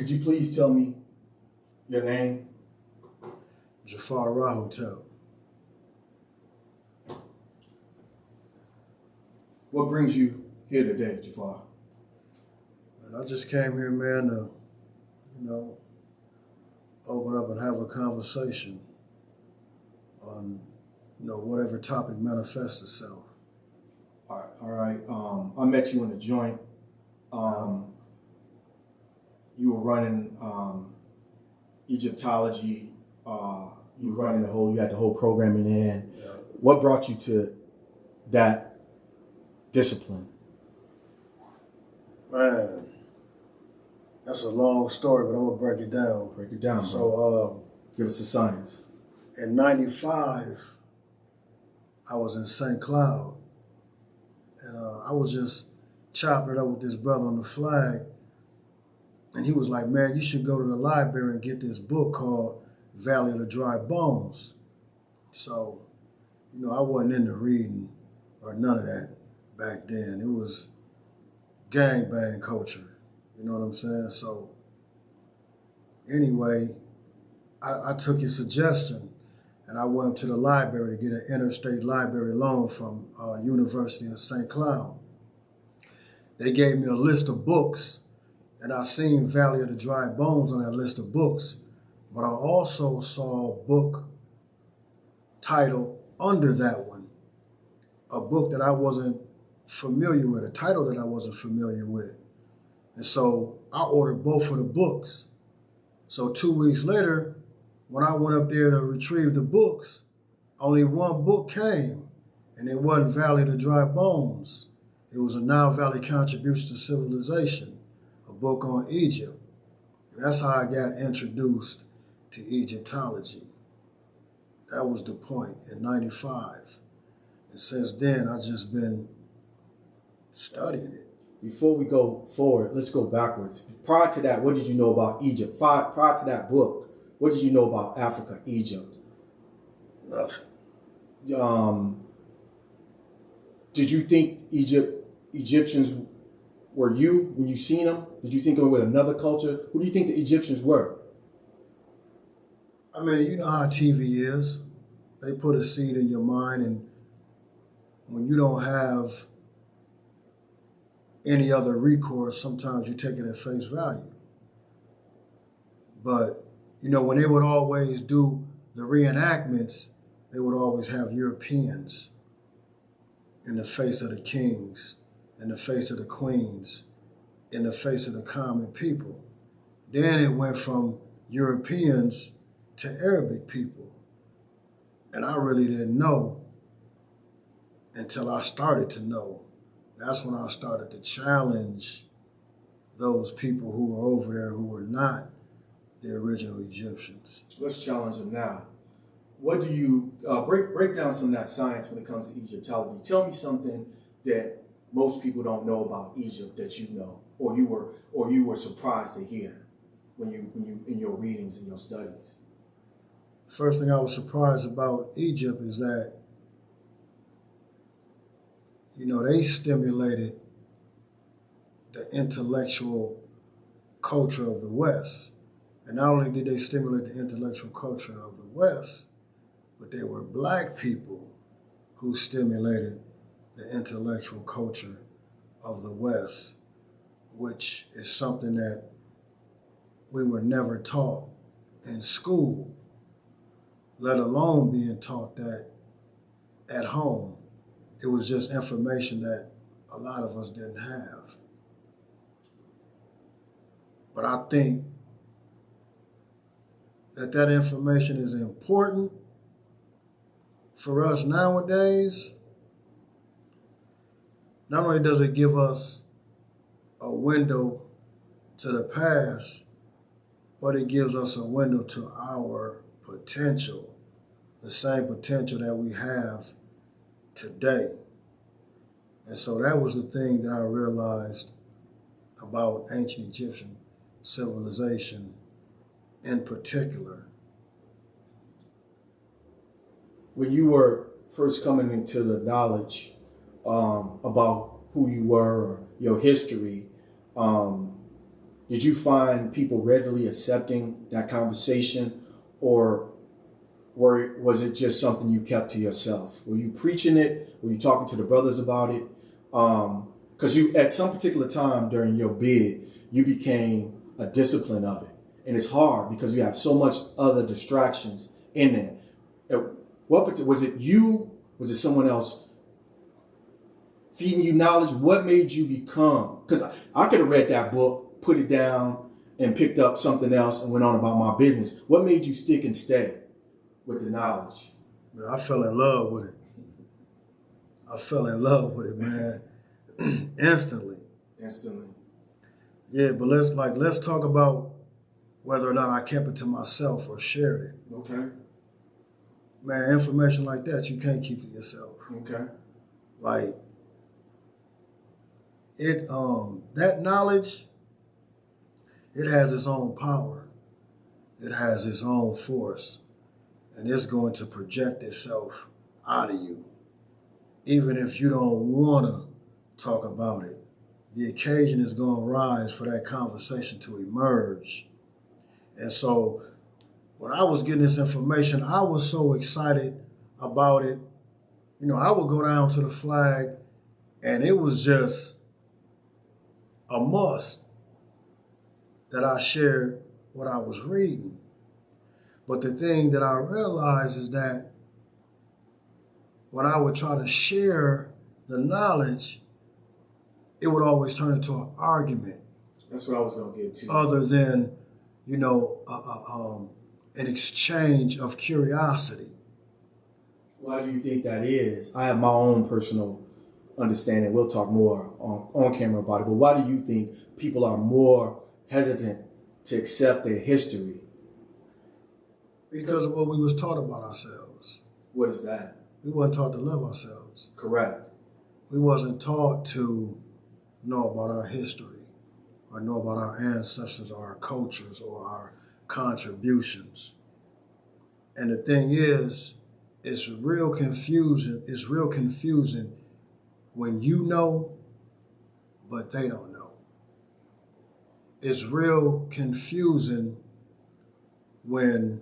Could you please tell me your name? Pharaoh Tutankhamun. What brings you here today, Jafar? And I just came here, man, to, open up and have a conversation on, whatever topic manifests itself. All right. I met you in a joint. You were running Egyptology. You were running you had the whole programming in. Yeah. What brought you to that discipline? Man, that's a long story, but I'm gonna break it down. Break it down. So, give us the science. In '95, I was in St. Cloud, and I was just chopping it up with this brother on the flag, and he was like, "Man, you should go to the library and get this book called Valley of the Dry Bones." So, I wasn't into reading or none of that back then. It was gangbang culture. You know what I'm saying? So anyway, I took his suggestion and I went up to the library to get an interstate library loan from University of St. Cloud. They gave me a list of books and I seen Valley of the Dry Bones on that list of books, but I also saw a book title under that one, a book that I wasn't familiar with, a title that I wasn't familiar with. And so I ordered both of the books. So 2 weeks later, when I went up there to retrieve the books, only one book came, and it wasn't Valley of the Dry Bones. It was a Nile Valley Contribution to Civilization, a book on Egypt. And that's how I got introduced to Egyptology. That was the point in '95. And since then, I've just been studying it. Before we go forward, let's go backwards. Prior to that, what did you know about Egypt? Prior to that book, what did you know about Africa, Egypt? Nothing. Did you think Egyptians were you when you seen them? Did you think they were another culture? Who do you think the Egyptians were? I mean, you know how TV is. They put a seed in your mind, and when you don't have any other recourse, sometimes you take it at face value. But, when they would always do the reenactments, they would always have Europeans in the face of the kings, in the face of the queens, in the face of the common people. Then it went from Europeans to Arabic people. And I really didn't know until I started to know. That's when I started to challenge those people who were over there who were not the original Egyptians. Let's challenge them now. What do you break down some of that science when it comes to Egyptology? Tell me something that most people don't know about Egypt that you know, or you were surprised to hear when you in your readings and your studies. First thing I was surprised about Egypt is that they stimulated the intellectual culture of the West. And not only did they stimulate the intellectual culture of the West, but they were Black people who stimulated the intellectual culture of the West, which is something that we were never taught in school, let alone being taught that at home. It was just information that a lot of us didn't have. But I think that information is important for us nowadays. Not only does it give us a window to the past, but it gives us a window to our potential, the same potential that we have today. And so that was the thing that I realized about ancient Egyptian civilization in particular. When you were first coming into the knowledge about who you were, your history, did you find people readily accepting that conversation, or was it just something you kept to yourself? Were you preaching it? Were you talking to the brothers about it? Because you, at some particular time during your bid, you became a discipline of it. And it's hard because you have so much other distractions in there. Was it you? Was it someone else feeding you knowledge? What made you become? Because I could have read that book, put it down, and picked up something else and went on about my business. What made you stick and stay with the knowledge? Man, I fell in love with it. I fell in love with it, man. Instantly. Yeah, but let's talk about whether or not I kept it to myself or shared it. Okay. Man, information like that you can't keep to yourself. Okay. Like it, that knowledge, it has its own power. It has its own force, and it's going to project itself out of you, even if you don't want to talk about it. The occasion is going to rise for that conversation to emerge. And so when I was getting this information, I was so excited about it. You know, I would go down to the flag and it was just a must that I shared what I was reading. But the thing that I realized is that when I would try to share the knowledge, it would always turn into an argument. That's what I was going to get to. Other than, you know, an exchange of curiosity. Why do you think that is? I have my own personal understanding. We'll talk more on camera about it. But why do you think people are more hesitant to accept their history? Because of what we was taught about ourselves. What is that? We wasn't taught to love ourselves. Correct. We wasn't taught to know about our history or know about our ancestors or our cultures or our contributions. And the thing is, it's real confusing. It's real confusing when you know, but they don't know. It's real confusing when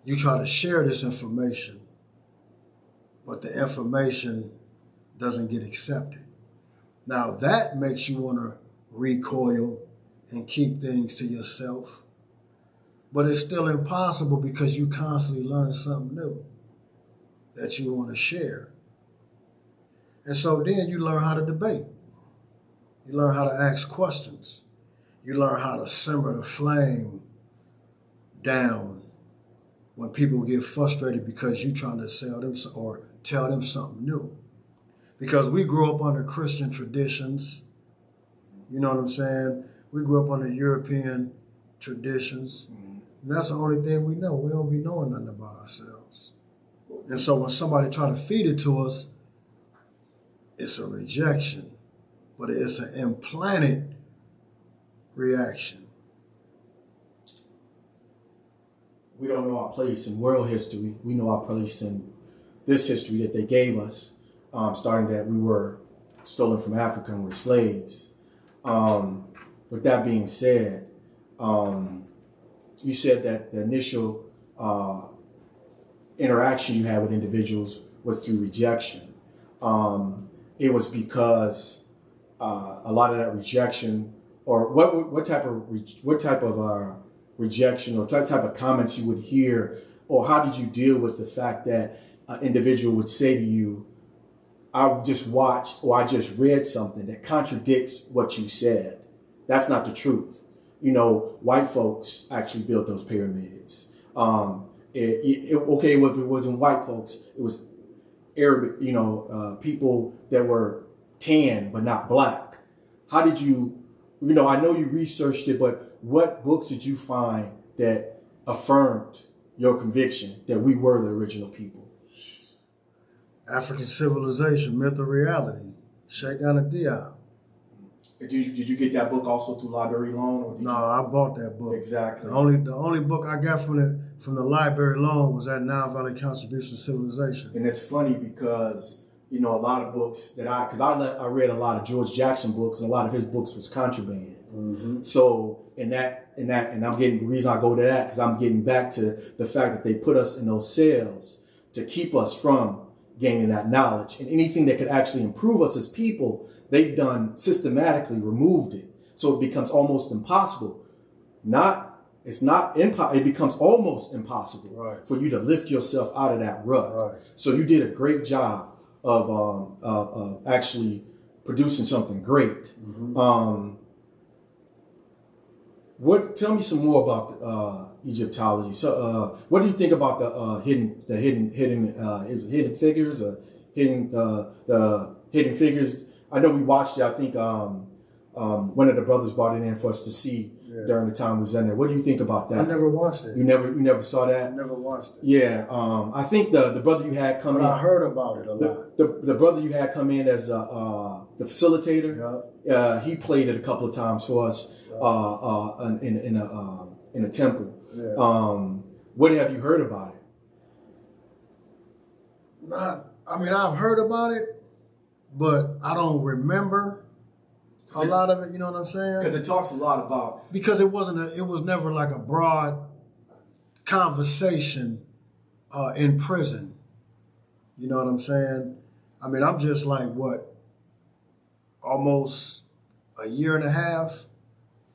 you try to share this information, but the information doesn't get accepted. Now that makes you want to recoil and keep things to yourself, but it's still impossible because you constantly learn something new that you want to share. And so then you learn how to debate. You learn how to ask questions. You learn how to simmer the flame down when people get frustrated because you're trying to sell them or tell them something new. Because we grew up under Christian traditions, you know what I'm saying? We grew up under European traditions, and that's the only thing we know. We don't be knowing nothing about ourselves. And so when somebody try to feed it to us, it's a rejection, but it's an implanted reaction. We don't know our place in world history. We know our place in this history that they gave us. Starting that we were stolen from Africa and were slaves. With that being said, you said that the initial interaction you had with individuals was through rejection. It was because a lot of that rejection, or what type of rejection, or what type of comments you would hear, or how did you deal with the fact that an individual would say to you, I just watched or I just read something that contradicts what you said. That's not the truth. You know, white folks actually built those pyramids. Okay, well, if it wasn't white folks, it was Arabic, people that were tan but not black. How did you, I know you researched it, but what books did you find that affirmed your conviction that we were the original people? African Civilization, Myth or Reality, Cheikh Anta Diop. Did you get that book also through library loan? Or no, I bought that book. Exactly. The only book I got from the library loan was that Nile Valley Contribution to Civilization. And it's funny because a lot of books that I read a lot of George Jackson books, and a lot of his books was contraband. So and I'm getting, the reason I go to that, because I'm getting back to the fact that they put us in those cells to keep us from gaining that knowledge, and anything that could actually improve us as people, they've done systematically removed it. So it becomes almost impossible. It becomes almost impossible for you to lift yourself out of that rut. Right. So you did a great job of actually producing something great. Tell me some more about Egyptology. So, what do you think about the hidden figures or the hidden figures? I know we watched it. I think one of the brothers brought it in for us to see during the time we was in there. What do you think about that? I never watched it. You never saw that? I never watched it. Yeah, I think the brother you had come in. I heard about it a lot. The brother you had come in as the facilitator. He played it a couple of times for us in a temple. What have you heard about it? I've heard about it, but I don't remember a lot of it. You know what I'm saying? Because it talks a lot about. Because it was never like a broad conversation in prison. You know what I'm saying? I'm just like almost a year and a half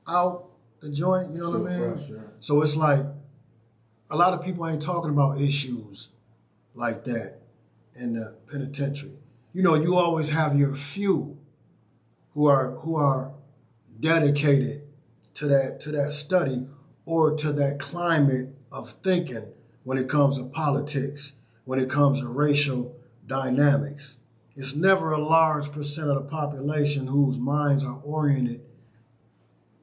out the joint. You know what I mean? Fresh, yeah. So it's like a lot of people ain't talking about issues like that in the penitentiary. You always have your few who are dedicated to that study or to that climate of thinking when it comes to politics, when it comes to racial dynamics. It's never a large percent of the population whose minds are oriented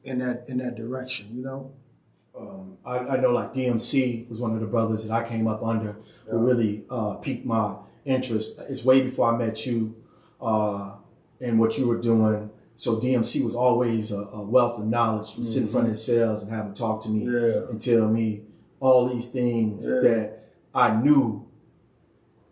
in that direction, I know like DMC was one of the brothers that I came up under who really piqued my interest. It's way before I met you and what you were doing. So DMC was always a wealth of knowledge. He'd sit in front of his cells and have him talk to me and tell me all these things that I knew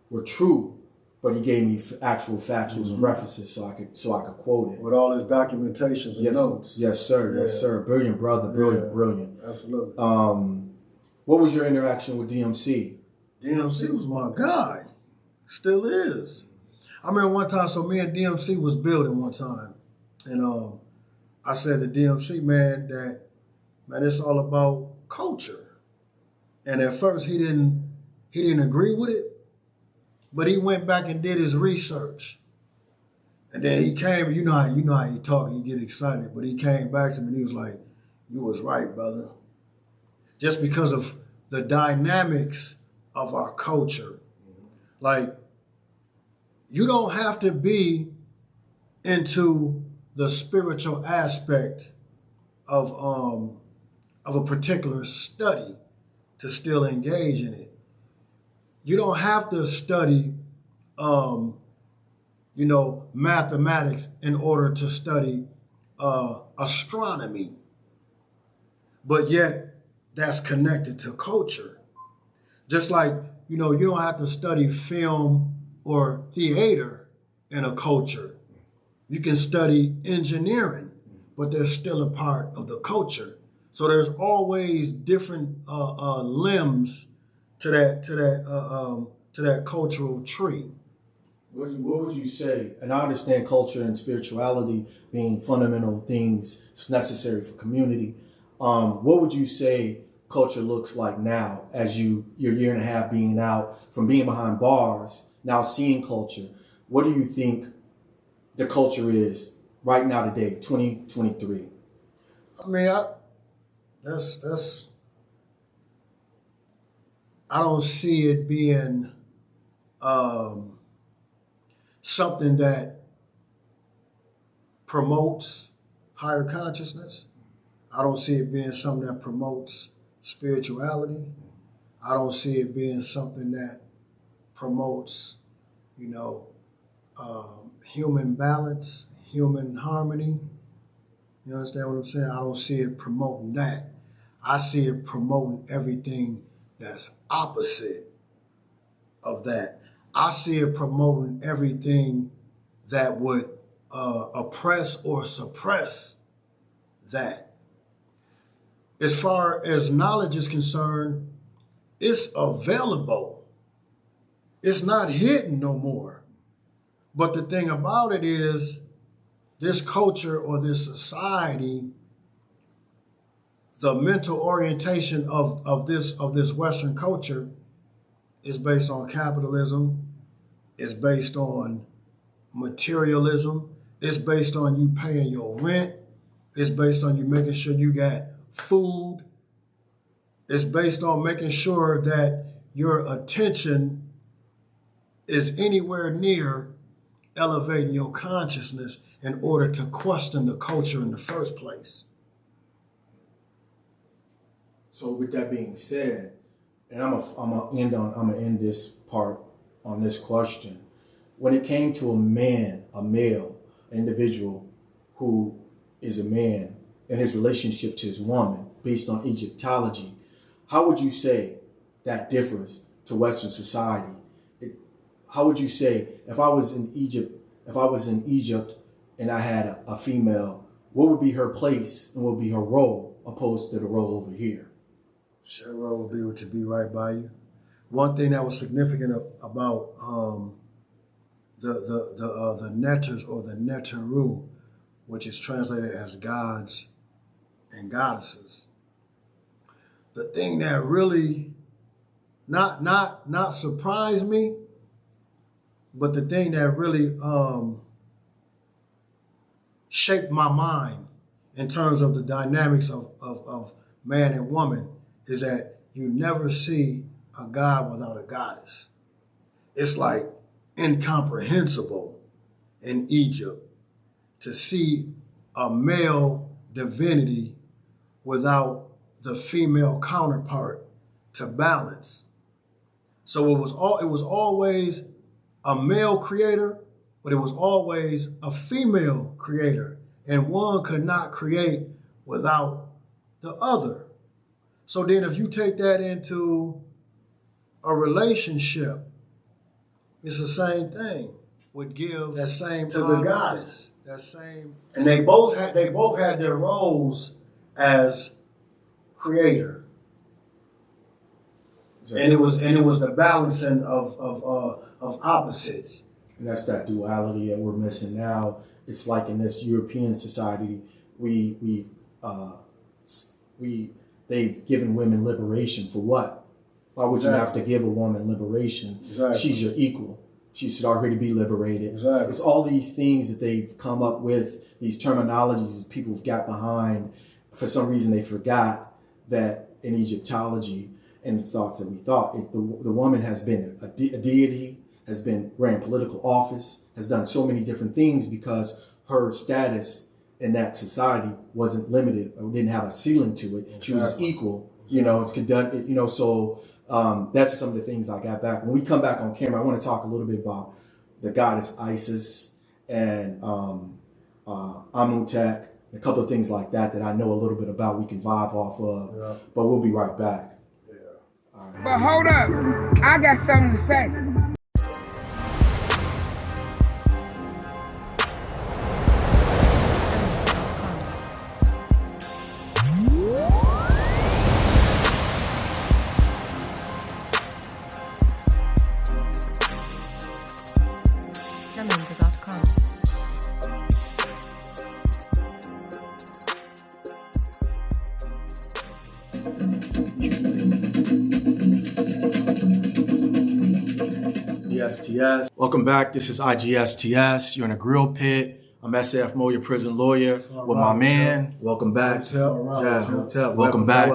were true, but he gave me actual factuals and references so I could quote it with all his documentations and notes. Yes, sir. Yes, sir. Brilliant brother. Brilliant. Absolutely. What was your interaction with DMC? DMC was my guy. Still is. I remember one time, so me and DMC was building one time. And I said to DMC, man, it's all about culture. And at first he didn't agree with it, but he went back and did his research. And then he came, you know how you talk and you get excited, but he came back to me and he was like, you was right, brother. Just because of the dynamics of our culture. Like, you don't have to be into the spiritual aspect of a particular study to still engage in it. You don't have to study, mathematics in order to study astronomy, but yet that's connected to culture. Just like, you don't have to study film or theater in a culture. You can study engineering, but they're still a part of the culture. So there's always different limbs to that cultural tree. What would you say? And I understand culture and spirituality being fundamental things. It's necessary for community. What would you say culture looks like now as your year and a half being out, from being behind bars, now seeing culture? What do you think the culture is right now today, 2023? I don't see it being something that promotes higher consciousness. I don't see it being something that promotes spirituality. I don't see it being something that promotes, human balance, human harmony. You understand what I'm saying? I don't see it promoting that. I see it promoting everything that's opposite of that. I see it promoting everything that would oppress or suppress that. As far as knowledge is concerned, it's available. It's not hidden no more. But the thing about it is, this culture or this society, the mental orientation of this Western culture is based on capitalism, it's based on materialism, it's based on you paying your rent, it's based on you making sure you got food, it's based on making sure that your attention is anywhere near elevating your consciousness in order to question the culture in the first place. So with that being said, and I'm gonna end this part on this question. When it came to a male individual who is a man and his relationship to his woman based on Egyptology, how would you say that differs to Western society? How would you say if I was in Egypt and I had a female, what would be her place and what would be her role opposed to the role over here? Her role would be to be right by you. One thing that was significant about the netters or the neteru, which is translated as gods and goddesses. The thing that really not surprised me, but the thing that really shaped my mind in terms of the dynamics of man and woman is that you never see a god without a goddess. It's like incomprehensible in Egypt to see a male divinity without the female counterpart to balance. So it was always a male creator, but it was always a female creator, and one could not create without the other. So then if you take that into a relationship, it's the same thing. Would give that same to the goddess. That same, and they both had their roles as creator. And it was the balancing of opposites. And that's that duality that we're missing now. It's like in this European society, they've given women liberation for what? Why would you have to give a woman liberation? Exactly. She's your equal. She should already be liberated. Exactly. It's all these things that they've come up with, these terminologies that people have got behind. For some reason, they forgot that in Egyptology and the thoughts that we thought, the woman has been a deity, has been ran political office, has done so many different things because her status in that society wasn't limited or didn't have a ceiling to it. Exactly. She was equal, it's conducted, so that's some of the things I got back. When we come back on camera, I want to talk a little bit about the goddess Isis and Amutek, a couple of things like that I know a little bit about we can vibe off of, but we'll be right back. Yeah. All right. But hold up, I got something to say. IGSTS. Welcome back. This is IGSTS. You're in a grill pit. I'm SAF Moya prison lawyer with my man. Welcome back. Welcome back.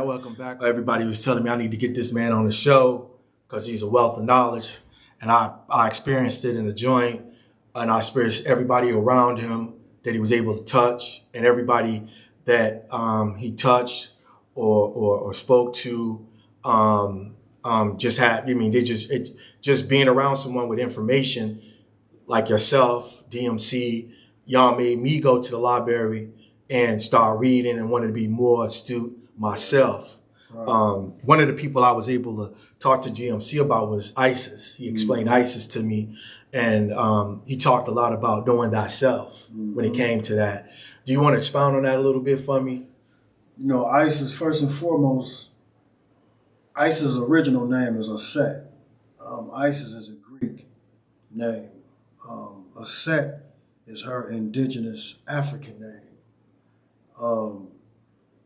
Welcome back. Everybody was telling me I need to get this man on the show because he's a wealth of knowledge. And I experienced it in the joint. And I experienced everybody around him that he was able to touch, and everybody that he touched or spoke to just being around someone with information like yourself, DMC, y'all made me go to the library and start reading and wanted to be more astute myself. Right. One of the people I was able to talk to DMC about was Isis. He explained Isis to me, and he talked a lot about knowing thyself when it came to that. Do you want to expound on that a little bit for me? You know, Isis, first and foremost, Isis' original name is Aset. Isis is a Greek name. Aset is her indigenous African name.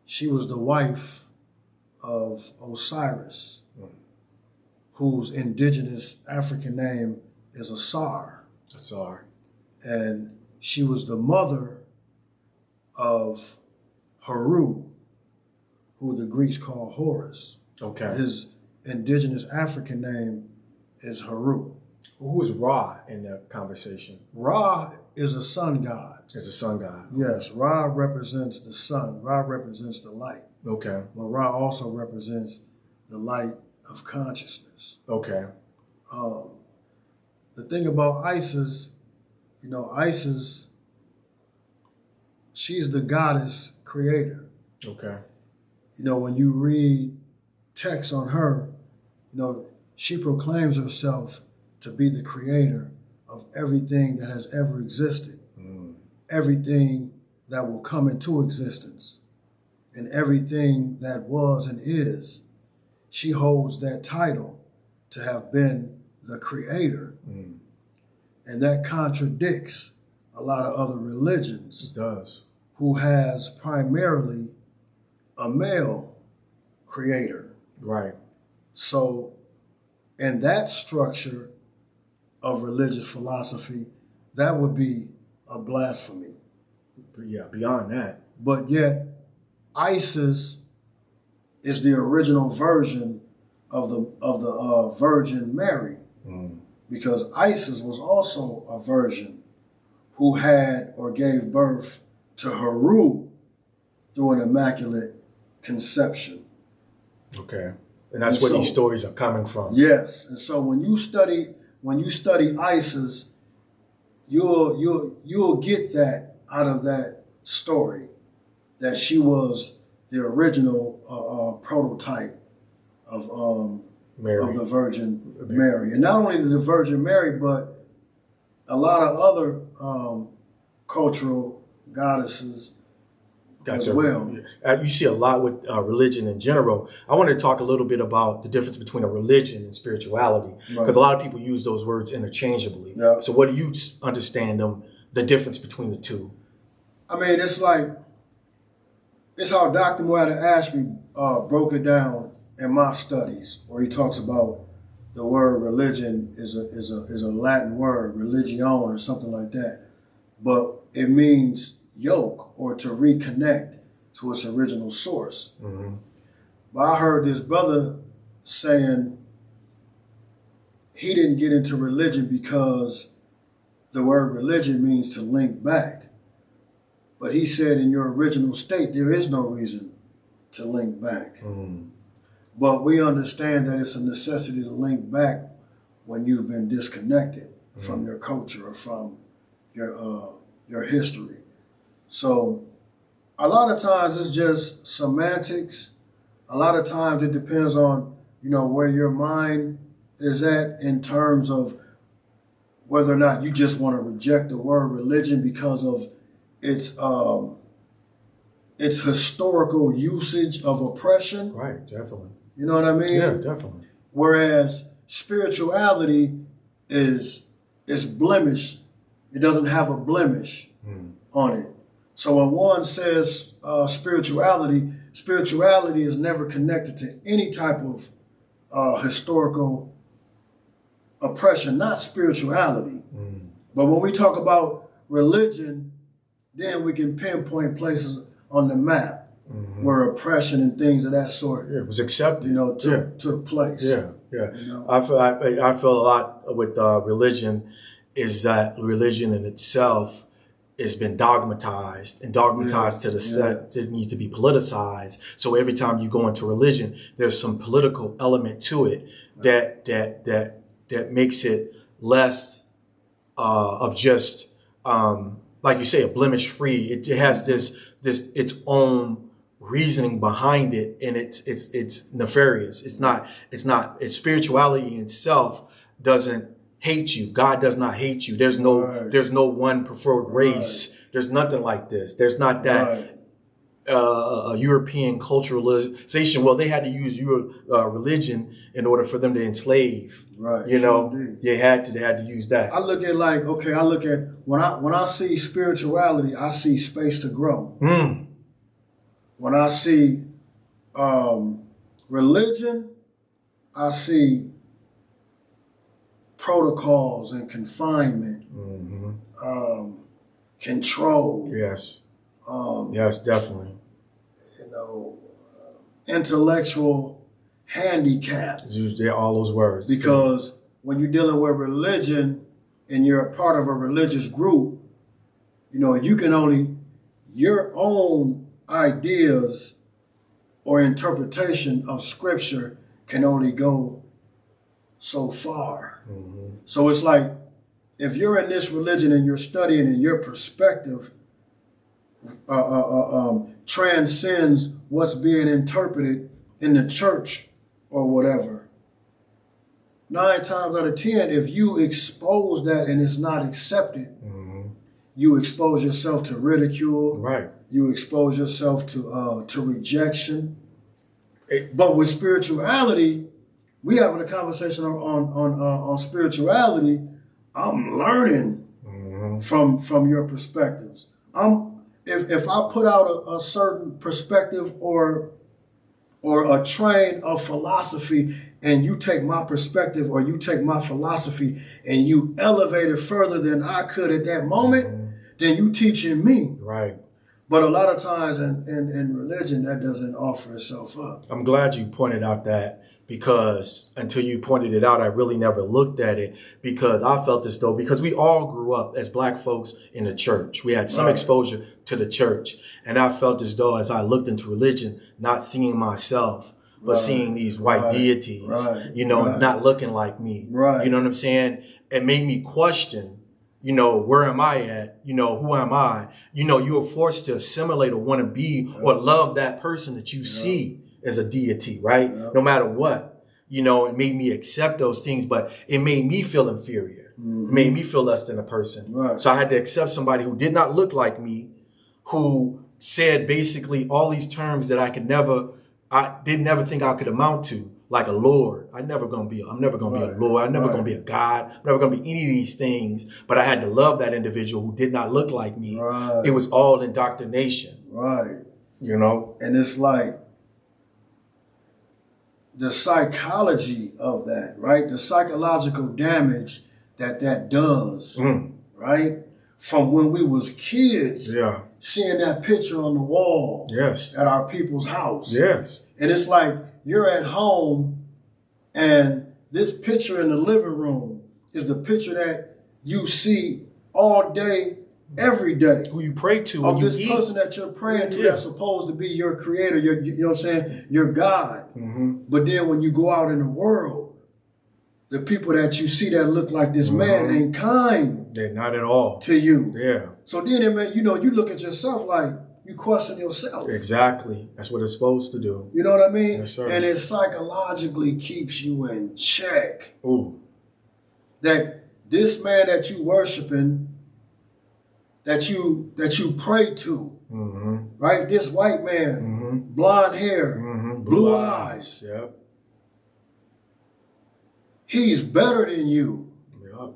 She was the wife of Osiris, whose indigenous African name is Asar. Asar. And she was the mother of Haru, who the Greeks call Horus. Okay. His indigenous African name is Haru. Who is Ra in that conversation? Ra is a sun god. Is a sun god. Yes, Ra represents the sun. Ra represents the light. Okay. But Ra also represents the light of consciousness. Okay. The thing about Isis, you know, Isis, she's the goddess creator. Okay. You know, when you read texts on her, you know, she proclaims herself to be the creator of everything that has ever existed, everything that will come into existence, and everything that was and is. She holds that title to have been the creator. And that contradicts a lot of other religions. It does. Who has primarily a male creator. Right. So in that structure of religious philosophy, that would be a blasphemy. Yeah, beyond that. But yet, Isis is the original version of the Virgin Mary, because Isis was also a virgin who had or gave birth to Haru through an immaculate conception. Okay, and that's where these stories are coming from. Yes, and so when you study Isis, you'll get that out of that story, that she was the original prototype of the Virgin Mary. And not only the Virgin Mary, but a lot of other cultural goddesses as well. You see a lot with religion in general. I want to talk a little bit about the difference between a religion and spirituality, because a lot of people use those words interchangeably. Yeah. So what do you understand the difference between the two? I mean, it's how Dr. Moya Ashby broke it down in my studies, where he talks about the word religion is a Latin word, religion or something like that, but it means yoke or to reconnect to its original source. But I heard this brother saying he didn't get into religion because the word religion means to link back. But he said in your original state, there is no reason to link back. But we understand that it's a necessity to link back when you've been disconnected from your culture or from your history. So a lot of times it's just semantics. A lot of times it depends on, where your mind is at in terms of whether or not you just want to reject the word religion because of its historical usage of oppression. Right, definitely. You know what I mean? Yeah, definitely. Whereas spirituality is blemished. It doesn't have a blemish on it. So when one says spirituality is never connected to any type of historical oppression, not spirituality. But when we talk about religion, then we can pinpoint places on the map where oppression and things of that sort was accepted. Took place. Yeah. I feel a lot with religion is that religion in itself has been dogmatized to the set. It needs to be politicized. So every time you go into religion, there's some political element to it that makes it less of just like you say, a blemish free. It has this its own reasoning behind it, and it's nefarious. It's spirituality in itself doesn't hate you. God does not hate you. There's no one preferred race. There's nothing like this. There's not that European culturalization. Well, they had to use your religion in order for them to enslave. Right. You know, indeed. they had to use that. I look at when I see spirituality, I see space to grow. When I see religion, I see protocols and confinement, control. Yes. Yes, definitely. You know, intellectual handicaps. Use all those words. Because when you're dealing with religion and you're a part of a religious group, you know, your own ideas or interpretation of scripture can only go so far. So it's like, if you're in this religion and you're studying and your perspective transcends what's being interpreted in the church or whatever, 9 times out of 10, if you expose that and it's not accepted, you expose yourself to ridicule. Right. You expose yourself to rejection. But with spirituality, we having a conversation on spirituality. I'm learning from your perspectives. If I put out a certain perspective or a train of philosophy, and you take my perspective or you take my philosophy and you elevate it further than I could at that moment, then you teaching me. Right. But a lot of times in religion, that doesn't offer itself up. I'm glad you pointed out that, because until you pointed it out, I really never looked at it, because I felt as though, because we all grew up as black folks in the church. We had some exposure to the church. And I felt as though, as I looked into religion, not seeing myself, but seeing these white deities, you know, not looking like me. Right. You know what I'm saying? It made me question, you know, where am I at? You know, who am I? You know, you are forced to assimilate or want to be or love that person that you see as a deity, right? No matter what. You know, it made me accept those things, but it made me feel inferior. It made me feel less than a person. Right. So I had to accept somebody who did not look like me, who said basically all these terms that I didn't never think I could amount to, like a Lord. I'm never gonna be a Lord. I'm never gonna be a God. I'm never gonna be any of these things. But I had to love that individual who did not look like me. Right. It was all indoctrination. Right. You know? And it's like the psychology of that, right? The psychological damage that does, right? From when we was kids, seeing that picture on the wall at our people's house. Yes. And it's like you're at home and this picture in the living room is the picture that you see all day, every day. Who you pray to of when you this eat. person that you're praying to that's supposed to be your creator, you know what I'm saying? Your God. But then when you go out in the world, the people that you see that look like this man ain't kind. They're not at all. To you. Yeah. So then it meant, you know, you look at yourself like you question yourself. Exactly. That's what it's supposed to do. You know what I mean? Yes, sir. And it psychologically keeps you in check. Ooh. That this man that you worshiping, that you pray to, right? This white man, blonde hair, blue eyes. Yep. He's better than you. Yep.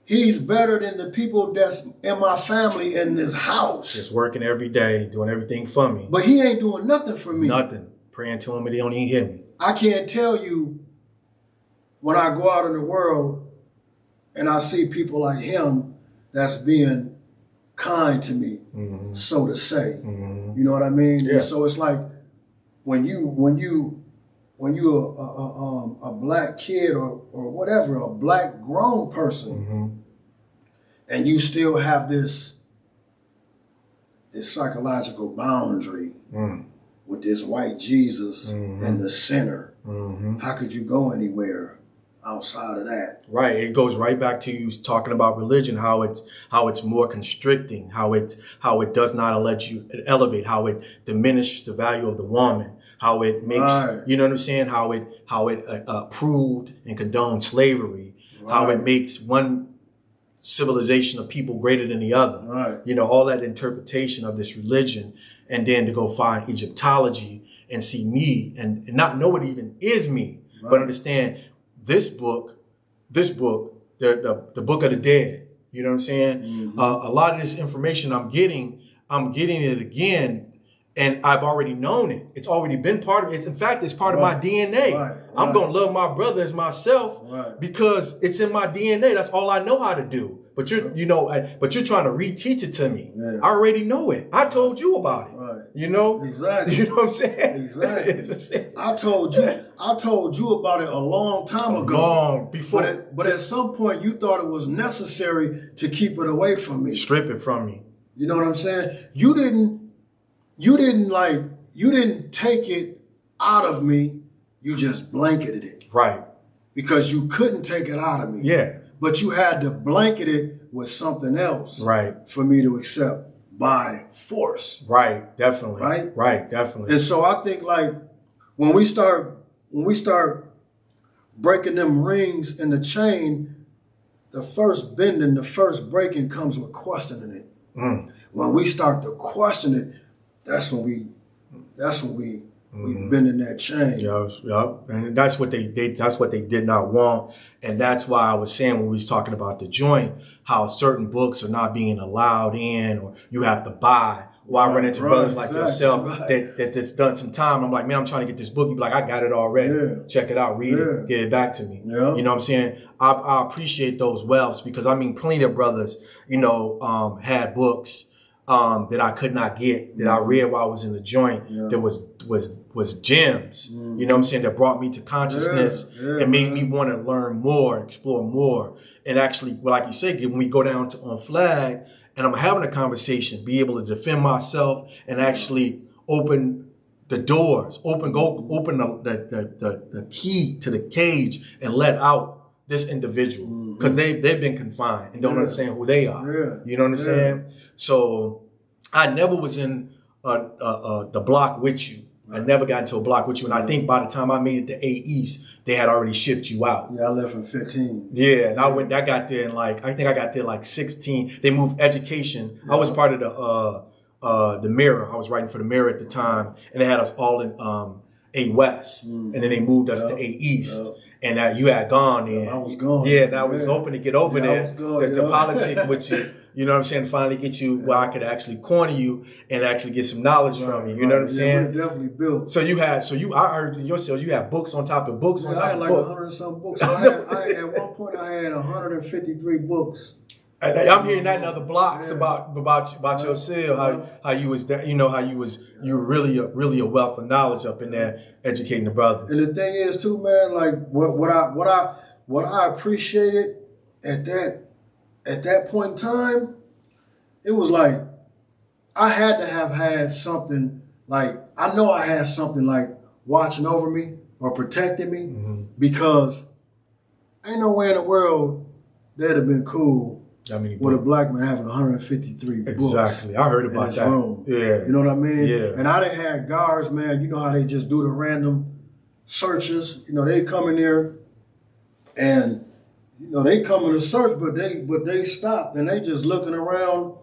He's better than the people that's in my family in this house. Just working every day, doing everything for me. But he ain't doing nothing for me. Nothing. Praying to him and he don't even hear me. I can't tell you when I go out in the world and I see people like him that's being kind to me, so to say. You know what I mean? Yeah. And so it's like when you a black kid or whatever, a black grown person, and you still have this psychological boundary with this white Jesus in the center. How could you go anywhere outside of that? Right. It goes right back to you talking about religion, how it's more constricting, how it does not let you elevate, how it diminishes the value of the woman. How it makes, you know what I'm saying? How it approved and condoned slavery. How it makes one civilization of people greater than the other. Right. You know, all that interpretation of this religion, and then to go find Egyptology and see me and not know it even is me, Right. but understand this book, the Book of the Dead. You know what I'm saying? Mm-hmm. A lot of this information I'm getting it again. And I've already known it. It's already been part of it. In fact, it's part of my DNA. Right. I'm going to love my brother as myself because it's in my DNA. That's all I know how to do. But you're trying to reteach it to me. Yeah. I already know it. I told you about it. Right. You know? Exactly. You know what I'm saying? Exactly. I told you about it a long time ago. Long before. But at some point you thought it was necessary to keep it away from me. Strip it from me. You know what I'm saying? You didn't take it out of me. You just blanketed it. Right. Because you couldn't take it out of me. Yeah. But you had to blanket it with something else. Right. For me to accept by force. Right. Definitely. Right? Right. Definitely. And so I think like when we start breaking them rings in the chain, the first bending, the first breaking comes with questioning it. Mm. When we start to question it, that's when we bending that chain. Yep. And that's what they did not want. And that's why I was saying when we was talking about the joint, how certain books are not being allowed in, or you have to buy. Or I run into brothers like yourself that's done some time. I'm like, man, I'm trying to get this book. You be like, I got it already. Yeah. Check it out, read it, get it back to me. Yeah. You know what I'm saying? I appreciate those wealths because I mean, plenty of brothers, had books that I could not get, that I read while I was in the joint, that was gems, you know what I'm saying, that brought me to consciousness and made me want to learn more, explore more. And actually, like you said, when we go down on flag and I'm having a conversation, be able to defend myself and actually open the doors, open the key to the cage and let out this individual because they've been confined and don't understand who they are. You know what I'm saying? So I never was in the block with you. I never got into a block with you. And I think by the time I made it to A East, they had already shipped you out. Yeah, I left in 15. Yeah, and I got there in I think I got there 16. They moved education. I was part of the Mirror. I was writing for the Mirror at the time. And they had us all in A West. And then they moved us to A East. And you had gone then. I was gone. Yeah, that was hoping to get over there. I was gone, to politic with you. You know what I'm saying? Finally get you where I could actually corner you and actually get some knowledge from you. You know what I'm saying? We're definitely built. So I heard in your sales, you have books on top of books on top of books. I had like 100 and some books. At one point I had 153 books. And I'm hearing that in other blocks about your sale, how you was that, you were really a wealth of knowledge up in there educating the brothers. And the thing is too, man, like what I appreciated at that point in time, it was like I had to have had something like, I know I had something like watching over me or protecting me because ain't no way in the world that'd have been cool with a black man having 153 books. Exactly. I heard about that. Room. Yeah. You know what I mean? Yeah. And I done had guards, man, you know how they just do the random searches. They come in there and they come in to search, but they stopped and they just looking around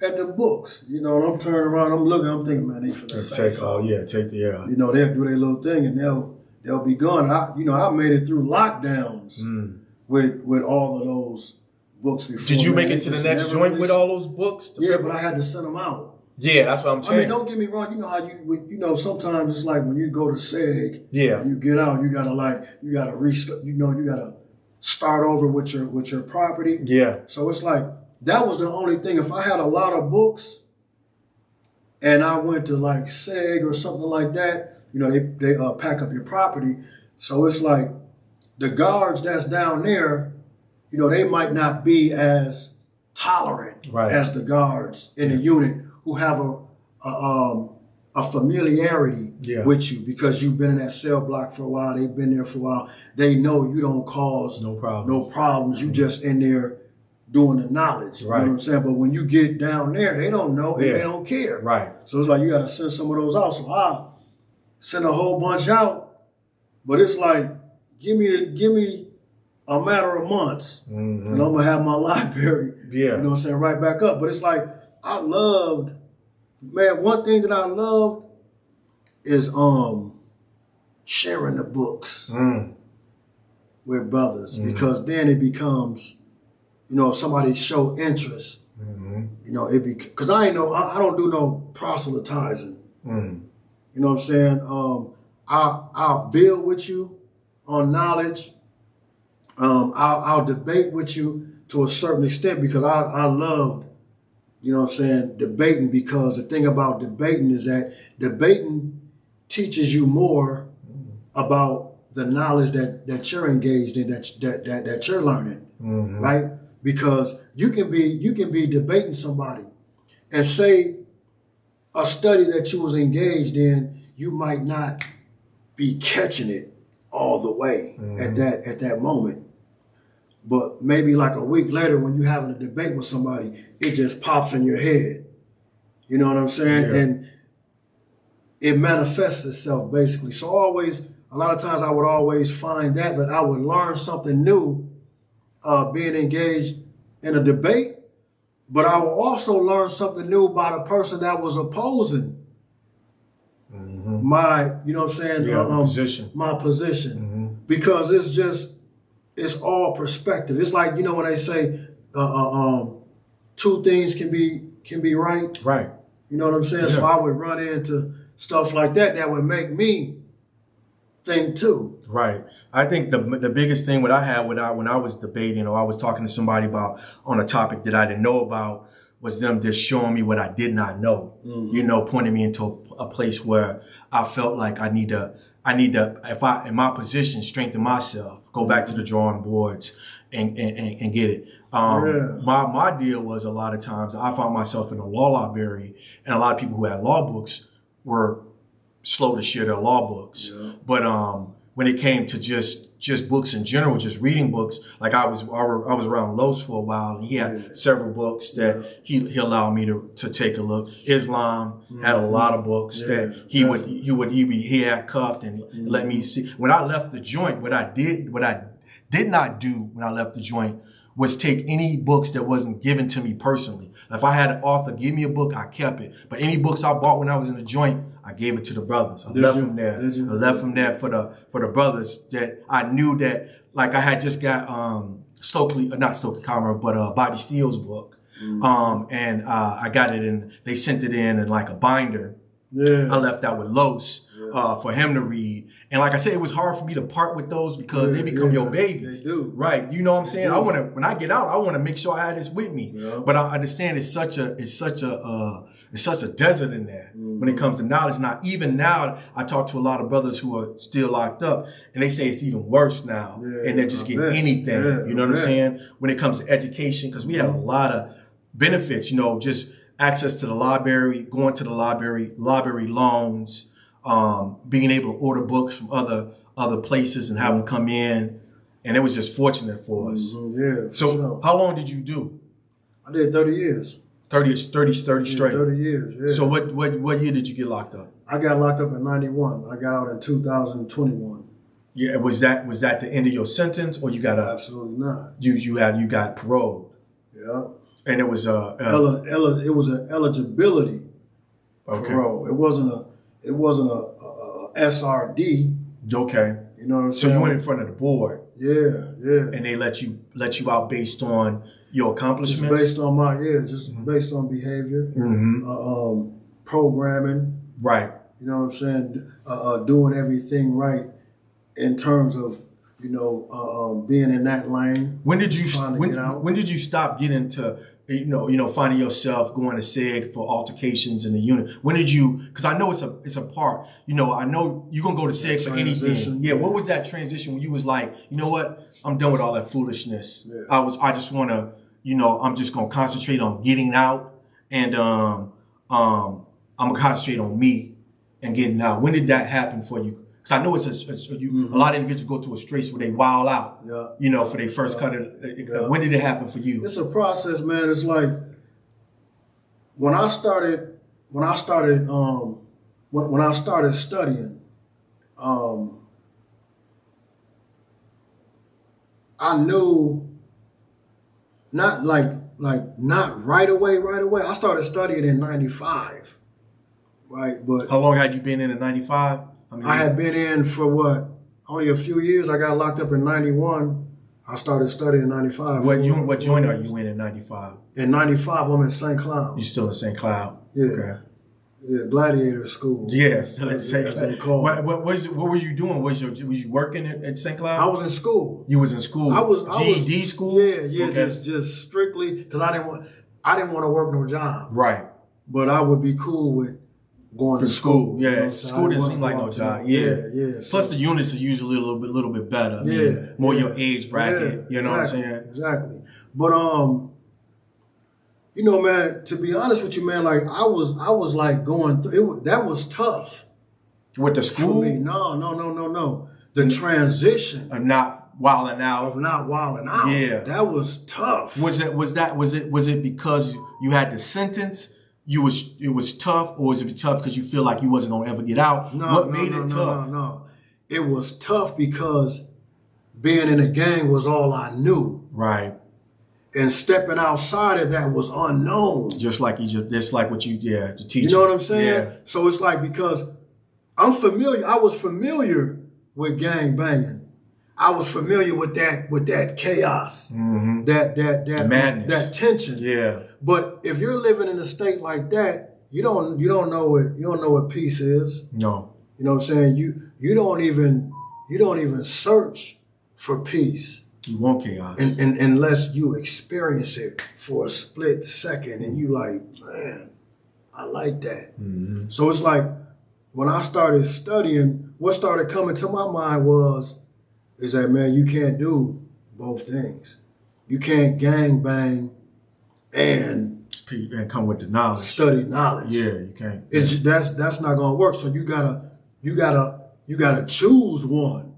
at the books. And I'm turning around, I'm looking, I'm thinking, man, they finna say something. They'll do their little thing and they'll be gone. I made it through lockdowns with all of those books before. Did you make it to the next joint with all those books? Yeah, but I had to send them out. Yeah, that's what I'm saying. I mean, don't get me wrong. You know how sometimes it's like when you go to SEG, and you get out, you gotta restart. You gotta start over with your property. Yeah. So it's like that was the only thing. If I had a lot of books, and I went to like SEG or something like that, they pack up your property. So it's like the guards that's down there, they might not be as tolerant as the guards in the unit who have a familiarity with you because you've been in that cell block for a while. They've been there for a while. They know you don't cause no problems. You just in there doing the knowledge. You know what I'm saying? But when you get down there, they don't know and they don't care. Right. So it's like you got to send some of those out. So I send a whole bunch out, but it's like give me a matter of months, and I'm gonna have my library, you know what I'm saying, right back up. But it's like I loved, man. One thing that I loved is sharing the books with brothers because then it becomes, you know, if somebody show interest, you know, it because I don't do no proselytizing. You know what I'm saying? I'll build with you on knowledge. I'll debate with you to a certain extent because I loved, you know what I'm saying, debating, because the thing about debating is that debating teaches you more about the knowledge that you're engaged in, that you're learning, right? Because you can be debating somebody and say a study that you was engaged in, you might not be catching it all the way at that moment. But maybe like a week later when you're having a debate with somebody, it just pops in your head. You know what I'm saying? Yeah. And it manifests itself basically. So a lot of times I would always find that I would learn something new being engaged in a debate, but I will also learn something new by the person that was opposing my, you know what I'm saying, position. My position. Because it's all perspective. It's like, you know, when they say two things can be right. Right. You know what I'm saying? Yeah. So I would run into stuff like that would make me think too. Right. I think the biggest thing what I had when I was debating or I was talking to somebody about on a topic that I didn't know about was them just showing me what I did not know. You know, pointing me into a place where I felt like I need to, if I, in my position, strengthen myself, go back to the drawing boards and get it. My deal was a lot of times I found myself in a law library and a lot of people who had law books were slow to share their law books. Yeah. But when it came to just books in general, just reading books, like I was around Los for a while and he had several books that he allowed me to take a look. Islam had a lot of books that he had cuffed and let me see. When I left the joint, what I did not do when I left the joint was take any books that wasn't given to me personally. If I had an author give me a book, I kept it. But any books I bought when I was in the joint, I gave it to the brothers. I left them there. I left them there for the brothers that I knew that, like I had just got not Stokely Carmichael, but Bobby Steele's book. And I got it in, they sent it in like a binder. Yeah. I left that with Los for him to read. And like I said, it was hard for me to part with those because they become your babies. They do. Right. You know what I'm saying? When I get out, I want to make sure I have this with me. Yeah. But I understand it's such a desert in there when it comes to knowledge. Now, even now, I talk to a lot of brothers who are still locked up and they say it's even worse now. Yeah, and they're just getting anything. Yeah, you know what I'm saying? When it comes to education, because we have a lot of benefits, you know, just access to the library, going to the library loans, being able to order books from other places and have them come in. And it was just fortunate for us. Yeah. So how long did you do? I did 30 years. 30 straight. 30 years, yeah. So what year did you get locked up? I got locked up in 91. I got out in 2021. Yeah, was that the end of your sentence or you got Absolutely not. You got paroled. Yeah. And it was it was an eligibility parole. It wasn't a SRD. Okay. You know what I'm saying? So you went in front of the board. Yeah. And they let you out based on your accomplishments? Just based on based on behavior, programming. Right. You know what I'm saying? Doing everything right in terms of, you know, being in that lane. When did you stop getting to, finding yourself going to SEG for altercations in the unit? When did you, because I know it's a part, I know you're going to go to SEG for anything. Yeah. What was that transition when you was like, you know what? I'm done with all that foolishness. Yeah. I just want to, I'm just going to concentrate on getting out and I'm going to concentrate on me and getting out. When did that happen for you? Because I know a lot of individuals go through a straits where they wild out, for their first cut. When did it happen for you? It's a process, man. It's like when I started studying, I knew not not right away. I started studying in 95, right? But How long had you been in 95? I had been in for what? Only a few years. I got locked up in 91. I started studying in 95. What joint are you in 95? In 95, I'm in St. Cloud. You still in St. Cloud? Yeah. Okay. Yeah, Gladiator School. Yeah, still at St. That's what they Cloud. call it. What were you doing? Was you working at St. Cloud? I was in school. You was in school. I was GED school. Yeah, Okay. just strictly because I didn't want to work no job. Right. But I would be cool with going to school. Yeah, you know, school didn't seem like no job. Yeah. Plus the units are usually a little bit better. I mean, more your age bracket. You know what I'm saying? Exactly. But you know, man, to be honest with you, man, like I was like going through it. That was tough. With the school? For me. No. The transition Of not wilding out. of not wilding out. Yeah. That was tough. Was it because you had the sentence? It was tough, or was it tough because you feel like you wasn't gonna ever get out? What made it tough? No. It was tough because being in a gang was all I knew. Right. And stepping outside of that was unknown. Just like what the teacher. You know what I'm saying? Yeah. So it's like, because I was familiar with gang banging. I was familiar with that chaos, that madness, that tension. Yeah. But if you're living in a state like that, you don't know what peace is. No. You know what I'm saying? You don't even search for peace. You want chaos. And unless you experience it for a split second and you like, man, I like that. Mm-hmm. So it's like when I started studying, what started coming to my mind is that, man, you can't do both things. You can't gang bang and come with the knowledge. study knowledge. Yeah, you can't. It's that's not gonna work. So you gotta choose one.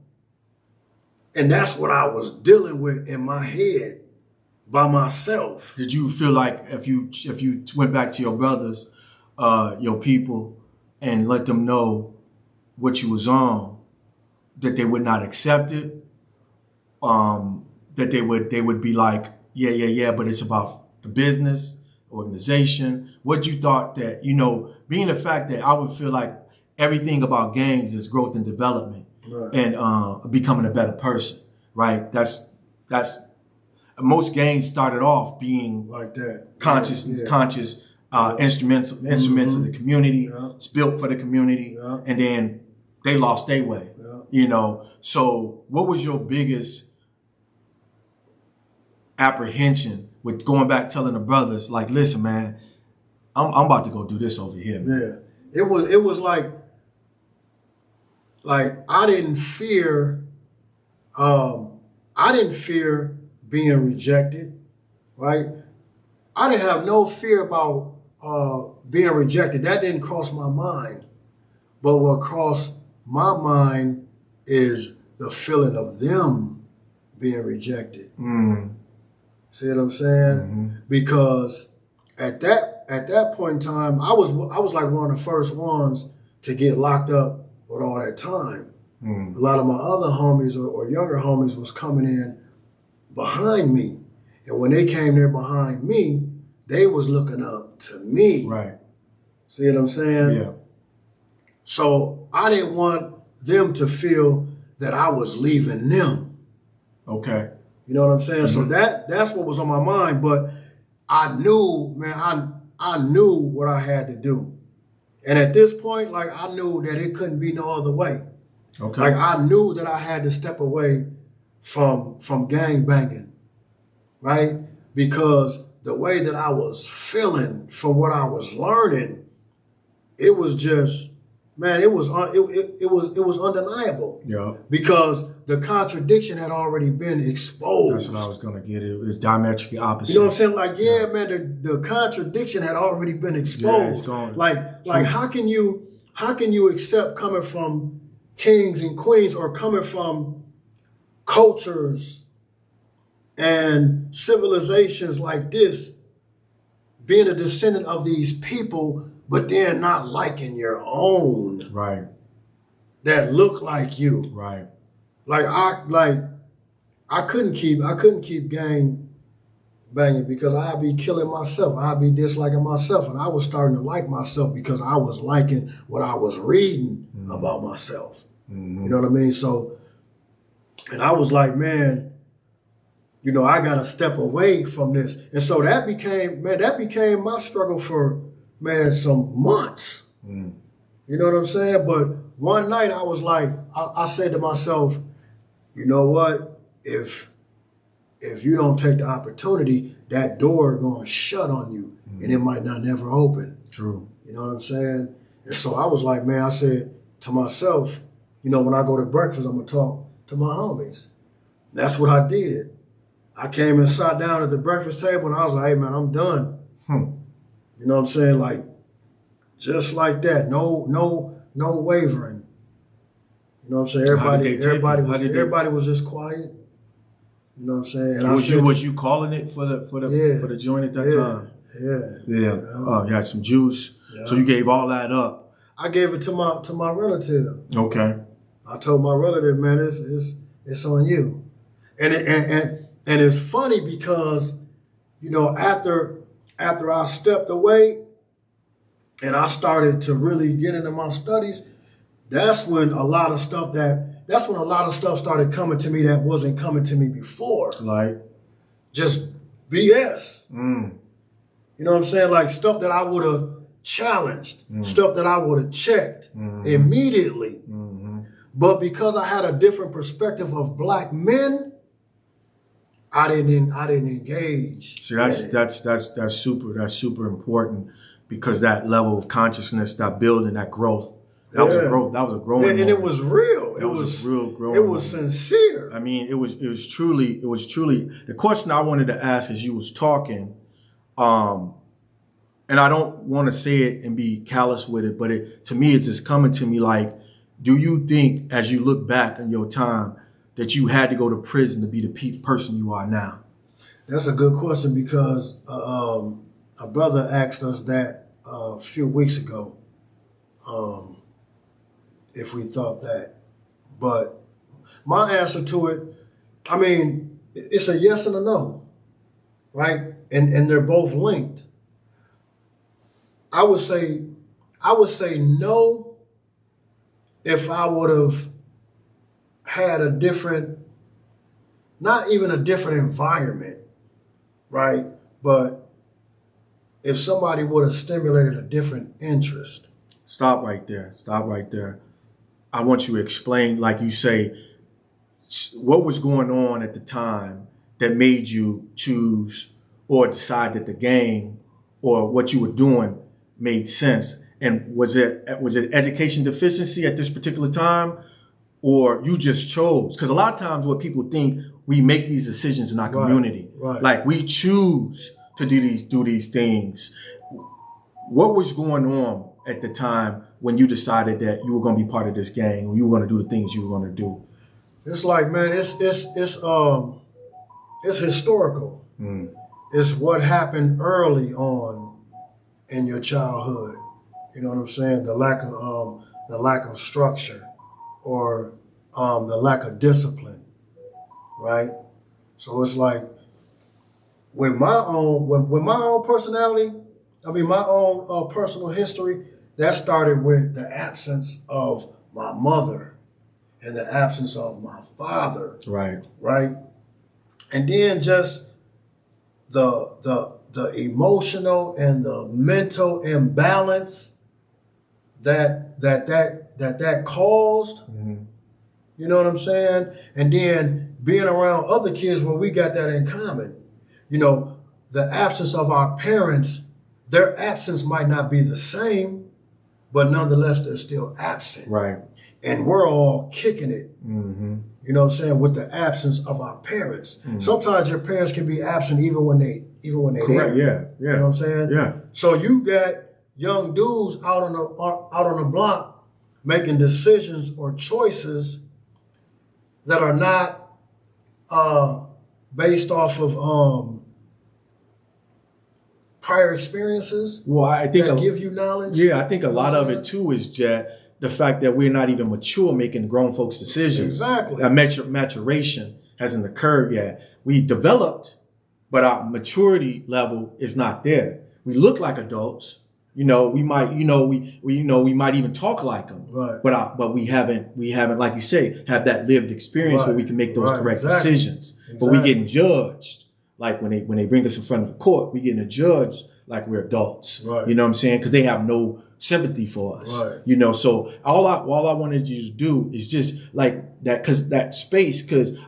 And that's what I was dealing with in my head by myself. Did you feel like if you went back to your brothers, your people, and let them know what you was on, that they would not accept it? That they would be like, yeah, but it's about the business, organization. What you thought that, being the fact that I would feel like everything about gangs is growth and development. Right. And becoming a better person, right? That's most gangs started off being like that, conscious instruments of the community. Yeah. It's built for the community, Yeah. and then they lost their way. Yeah. So what was your biggest apprehension with going back, telling the brothers, like, listen, man, I'm about to go do this over here, man. Yeah, it was like I didn't fear being rejected, right? I didn't have no fear about being rejected. That didn't cross my mind. But what crossed my mind is the feeling of them being rejected. See what I'm saying? Mm-hmm. Because at that point in time, I was like one of the first ones to get locked up with all that time. A lot of my other homies or younger homies was coming in behind me. And when they came there behind me, they was looking up to me. Right. See what I'm saying? Yeah. So I didn't want them to feel that I was leaving them. Okay. You know what I'm saying? Mm-hmm. So that's what was on my mind. But I knew, man, I knew what I had to do. And at this point, like, I knew that it couldn't be no other way. Okay. Like, I knew that I had to step away from gang banging, right? Because the way that I was feeling from what I was learning, it was just, man, it was undeniable. Yeah. Because the contradiction had already been exposed. That's what I was gonna get. It was diametrically opposite. You know what I'm saying? Like, man, the contradiction had already been exposed. Yeah, it's gone. Like how can you accept coming from kings and queens or coming from cultures and civilizations like this, being a descendant of these people, but then not liking your own, right, that look like you, right? Like I couldn't keep gang banging because I'd be killing myself. I'd be disliking myself. And I was starting to like myself because I was liking what I was reading about myself. You know what I mean? So, and I was like, man, you know, I got to step away from this. And so that became my struggle for, man, some months. You know what I'm saying? But one night I was like, I said to myself, you know what? If you don't take the opportunity, that door going to shut on you and it might not never open. True. You know what I'm saying? And so I was like, man, I said to myself, you know, when I go to breakfast, I'm going to talk to my homies. And that's what I did. I came and sat down at the breakfast table and I was like, hey, man, I'm done. You know what I'm saying? Like, just like that. No wavering. You know what I'm saying? Everybody was just quiet. You know what I'm saying? And was you calling it for the joint at that time? Yeah. Oh, you had some juice. Yeah. So you gave all that up. I gave it to my relative. Okay. I told my relative, man, it's on you. And it's funny because, you know, after I stepped away and I started to really get into my studies, that's when a lot of stuff started coming to me that wasn't coming to me before. Like? Just BS. You know what I'm saying? Like stuff that I would have challenged, stuff that I would have checked immediately. But because I had a different perspective of black men, I didn't engage. See, that's super important because that level of consciousness, that building, that growth. That was a growth. That was a growing moment. And it was real. It was a real growing. It was sincere. I mean, it was truly. The question I wanted to ask as you was talking, and I don't want to say it and be callous with it, but to me, it's just coming to me like, do you think, as you look back on your time, that you had to go to prison to be the person you are now? That's a good question because a brother asked us that a few weeks ago. If we thought that. But my answer to it, I mean, it's a yes and a no, right? And they're both linked. I would say no if I would have had a different, not even a different environment, right? But if somebody would have stimulated a different interest. Stop right there. I want you to explain, like you say, what was going on at the time that made you choose or decide that the gang or what you were doing made sense. And was it education deficiency at this particular time, or you just chose? Because a lot of times what people think, we make these decisions in our community. Right. Like we choose to do these things. What was going on at the time when you decided that you were going to be part of this gang, when you were going to do the things you were going to do? It's like, man, it's historical. It's what happened early on in your childhood. You know what I'm saying? The lack of structure, or the lack of discipline, right? So it's like with my own personality, my own personal history, that started with the absence of my mother and the absence of my father. Right. And then just the emotional and the mental imbalance that caused. You know what I'm saying? And then being around other kids where we got that in common. You know, the absence of our parents, their absence might not be the same, but nonetheless, they're still absent. Right. And we're all kicking it. You know what I'm saying? With the absence of our parents. Sometimes your parents can be absent even when they correct. There. Yeah. You know what I'm saying? Yeah. So you got young dudes out on the block making decisions or choices that are not based off of prior experiences. Well, I think that give you knowledge. Yeah, I think a lot of it too is the fact that we're not even mature making grown folks decisions. Exactly. That maturation hasn't occurred yet. We developed, but our maturity level is not there. We look like adults. We might even talk like them. Right. But we haven't, like you say, have that lived experience where we can make those correct decisions. Exactly. But we getting judged. Like when they bring us in front of the court, we getting judged like we're adults. Right. You know what I'm saying? Because they have no sympathy for us. Right. So all I wanted you to do is just like that, because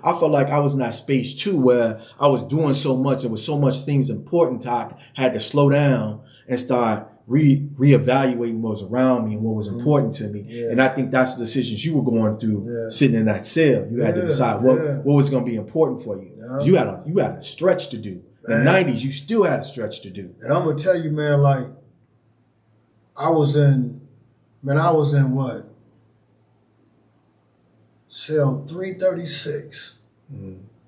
I felt like I was in that space too, where I was doing so much and with so much things important, I had to slow down and start reevaluating what was around me and what was important to me. Yeah. And I think that's the decisions you were going through sitting in that cell. You had to decide what was going to be important for you. Yeah. You had a stretch to do. In the 90s, you still had a stretch to do. And I'm going to tell you, man, like, I was in what? Cell 336.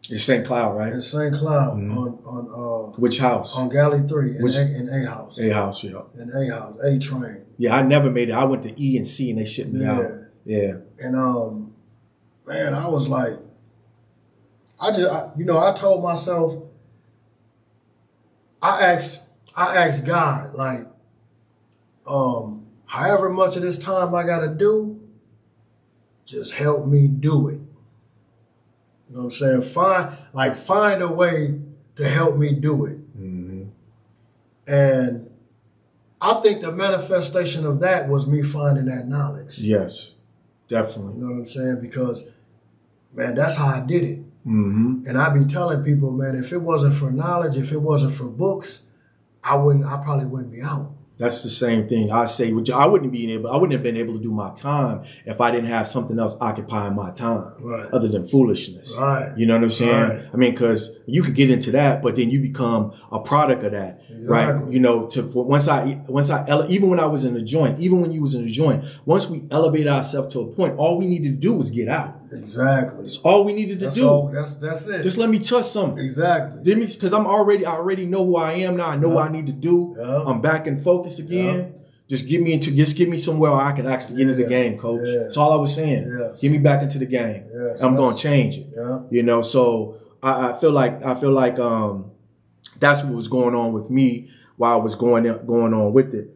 In St. Cloud, right? In St. Cloud on which house? On Galley 3 in A house. A house, yeah. In A house, A train. Yeah, I never made it. I went to E and C and they shipped me out. Yeah. And man, I was like, I told myself, I asked God, like, however much of this time I gotta do, just help me do it. You know what I'm saying? Find a way to help me do it. Mm-hmm. And I think the manifestation of that was me finding that knowledge. Yes, definitely. You know what I'm saying? Because, man, that's how I did it. Mm-hmm. And I be telling people, man, if it wasn't for knowledge, if it wasn't for books, I probably wouldn't be out. That's the same thing. I say, I wouldn't have been able to do my time if I didn't have something else occupying my time, other than foolishness. Right. You know what I'm saying? Right. I mean, because you could get into that, but then you become a product of that, right? You know, even when I was in the joint, even when you was in the joint, once we elevated ourselves to a point, all we needed to do was get out. Exactly. That's all we needed to do. That's it. Just let me touch something. Exactly. Because I already know who I am now. I know what I need to do. Yep. I'm back in focus again. Yep. Just give me somewhere where I can actually get into the game, coach. Yeah. That's all I was saying. Yes. Get me back into the game. Yes. I'm going to change it. Yeah. You know, so I feel like that's what was going on with me while I was going on with it,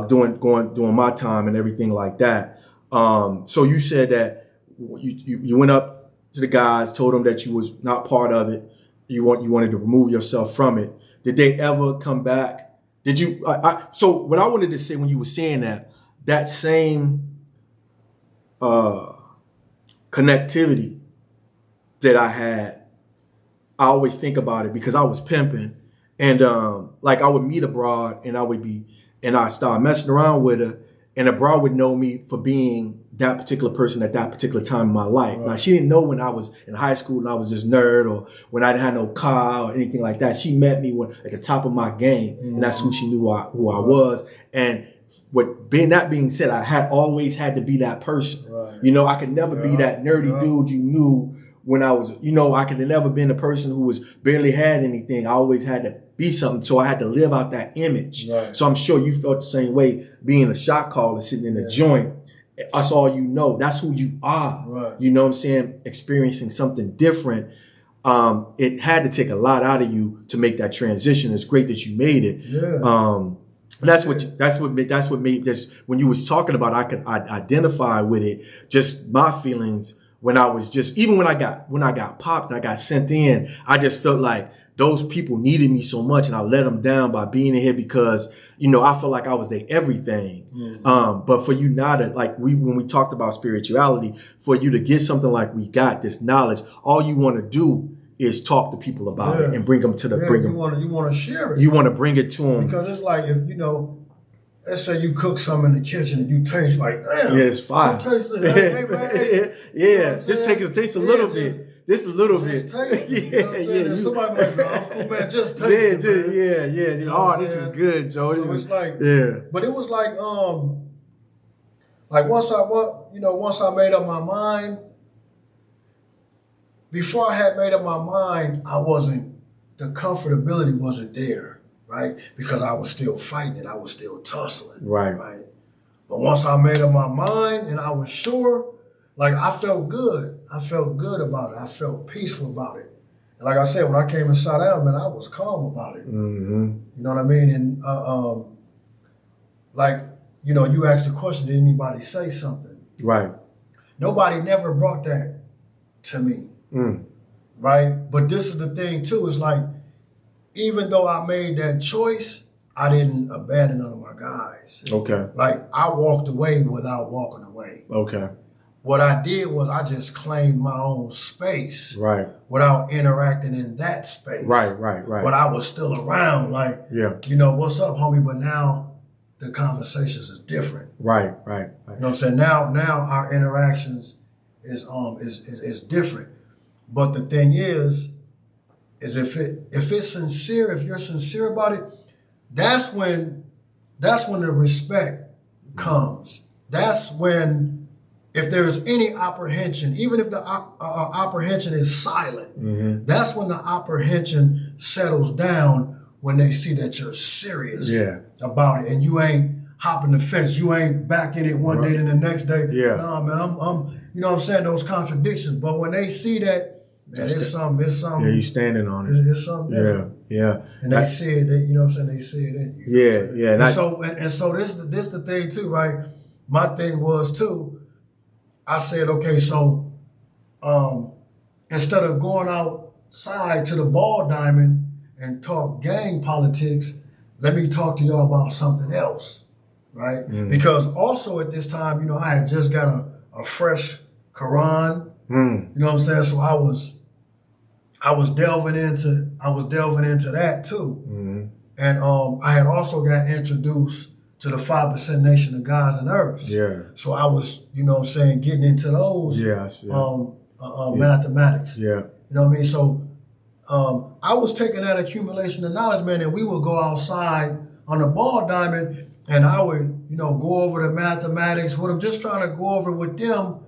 doing my time and everything like that. So you said that you went up to the guys, told them that you was not part of it. You wanted to remove yourself from it. Did they ever come back? Did you? So what I wanted to say when you were saying that same connectivity that I had, I always think about it because I was pimping, and I would meet a broad, and I start messing around with her, and the broad would know me for being that particular person at that particular time in my life. Right. Now, she didn't know when I was in high school and I was this nerd, or when I didn't have no car or anything like that. She met me at the top of my game, and that's who she knew who I was. And that being said, I always had to be that person. Right. You know, I could never be that nerdy dude you knew when I was, I could have never been the person who was barely had anything. I always had to be something. So I had to live out that image. Right. So I'm sure you felt the same way being a shot caller, sitting in a joint. That's all you know. That's who you are. Right. You know what I'm saying? Experiencing something different. It had to take a lot out of you to make that transition. It's great that you made it. Yeah. That's what made this. When you was talking about, I could identify with it. Just my feelings when I was even when I got popped and I got sent in, I just felt like those people needed me so much, and I let them down by being in here because, I felt like I was their everything. Mm-hmm. But for you now to, when we talked about spirituality, for you to get something like we got, this knowledge, all you want to do is talk to people about it and bring them to the, you want to share it. You want to bring it to them. Because it's like, if, let's say you cook something in the kitchen and you taste like, damn. Yeah, it's fine. Taste it. Hey, man. Yeah, just taste a little bit. Just a little bit. Taste it. Yeah. Somebody like, oh, cool, man, just taste it. Yeah. This is good, Joe. So it's like, but it was like once I made up my mind, before I had made up my mind, the comfortability wasn't there, right? Because I was still fighting, I was still tussling, right? But once I made up my mind and I was sure, like I felt good. I felt good about it. I felt peaceful about it. And like I said, when I came and sat down, man, I was calm about it. Mm-hmm. You know what I mean? And like, you know, you asked the question, did anybody say something? Right. Nobody never brought that to me. Mm. Right? But this is the thing too, is like, even though I made that choice, I didn't abandon none of my guys. Okay. Like, I walked away without walking away. Okay. What I did was I just claimed my own space. Right. Without interacting in that space. Right. But I was still around, like, yeah. You know, what's up, homie? But now the conversations is different. Right. You know what I'm saying? Now our interactions is different. But the thing is if it's sincere, if you're sincere about it, that's when the respect comes. That's when, if there's any apprehension, even if the apprehension is silent, mm-hmm. that's when the apprehension settles down, when they see that you're serious about it and you ain't hopping the fence, you ain't backing it one day and the next day. Yeah. Nah, man, I'm you know what I'm saying, those contradictions. But when they see that, man, it's something. Yeah, you standing on it. It's something different. Yeah. And they see it, you know what I'm saying, they see it in you. Yeah. And so this the thing too, right? My thing was too, I said, okay, so instead of going outside to the ball diamond and talk gang politics, let me talk to y'all about something else, right? Mm. Because also at this time, you know, I had just got a fresh Quran, you know what I'm saying? So I was delving into that too. Mm-hmm. And I had also got introduced to the 5% Nation of Gods and Earths. Yeah. So I was, you know what I'm saying, getting into those mathematics. Yeah. You know what I mean? So I was taking that accumulation of knowledge, man, and we would go outside on the ball diamond and I would, you know, go over the mathematics with them, just trying to go over with them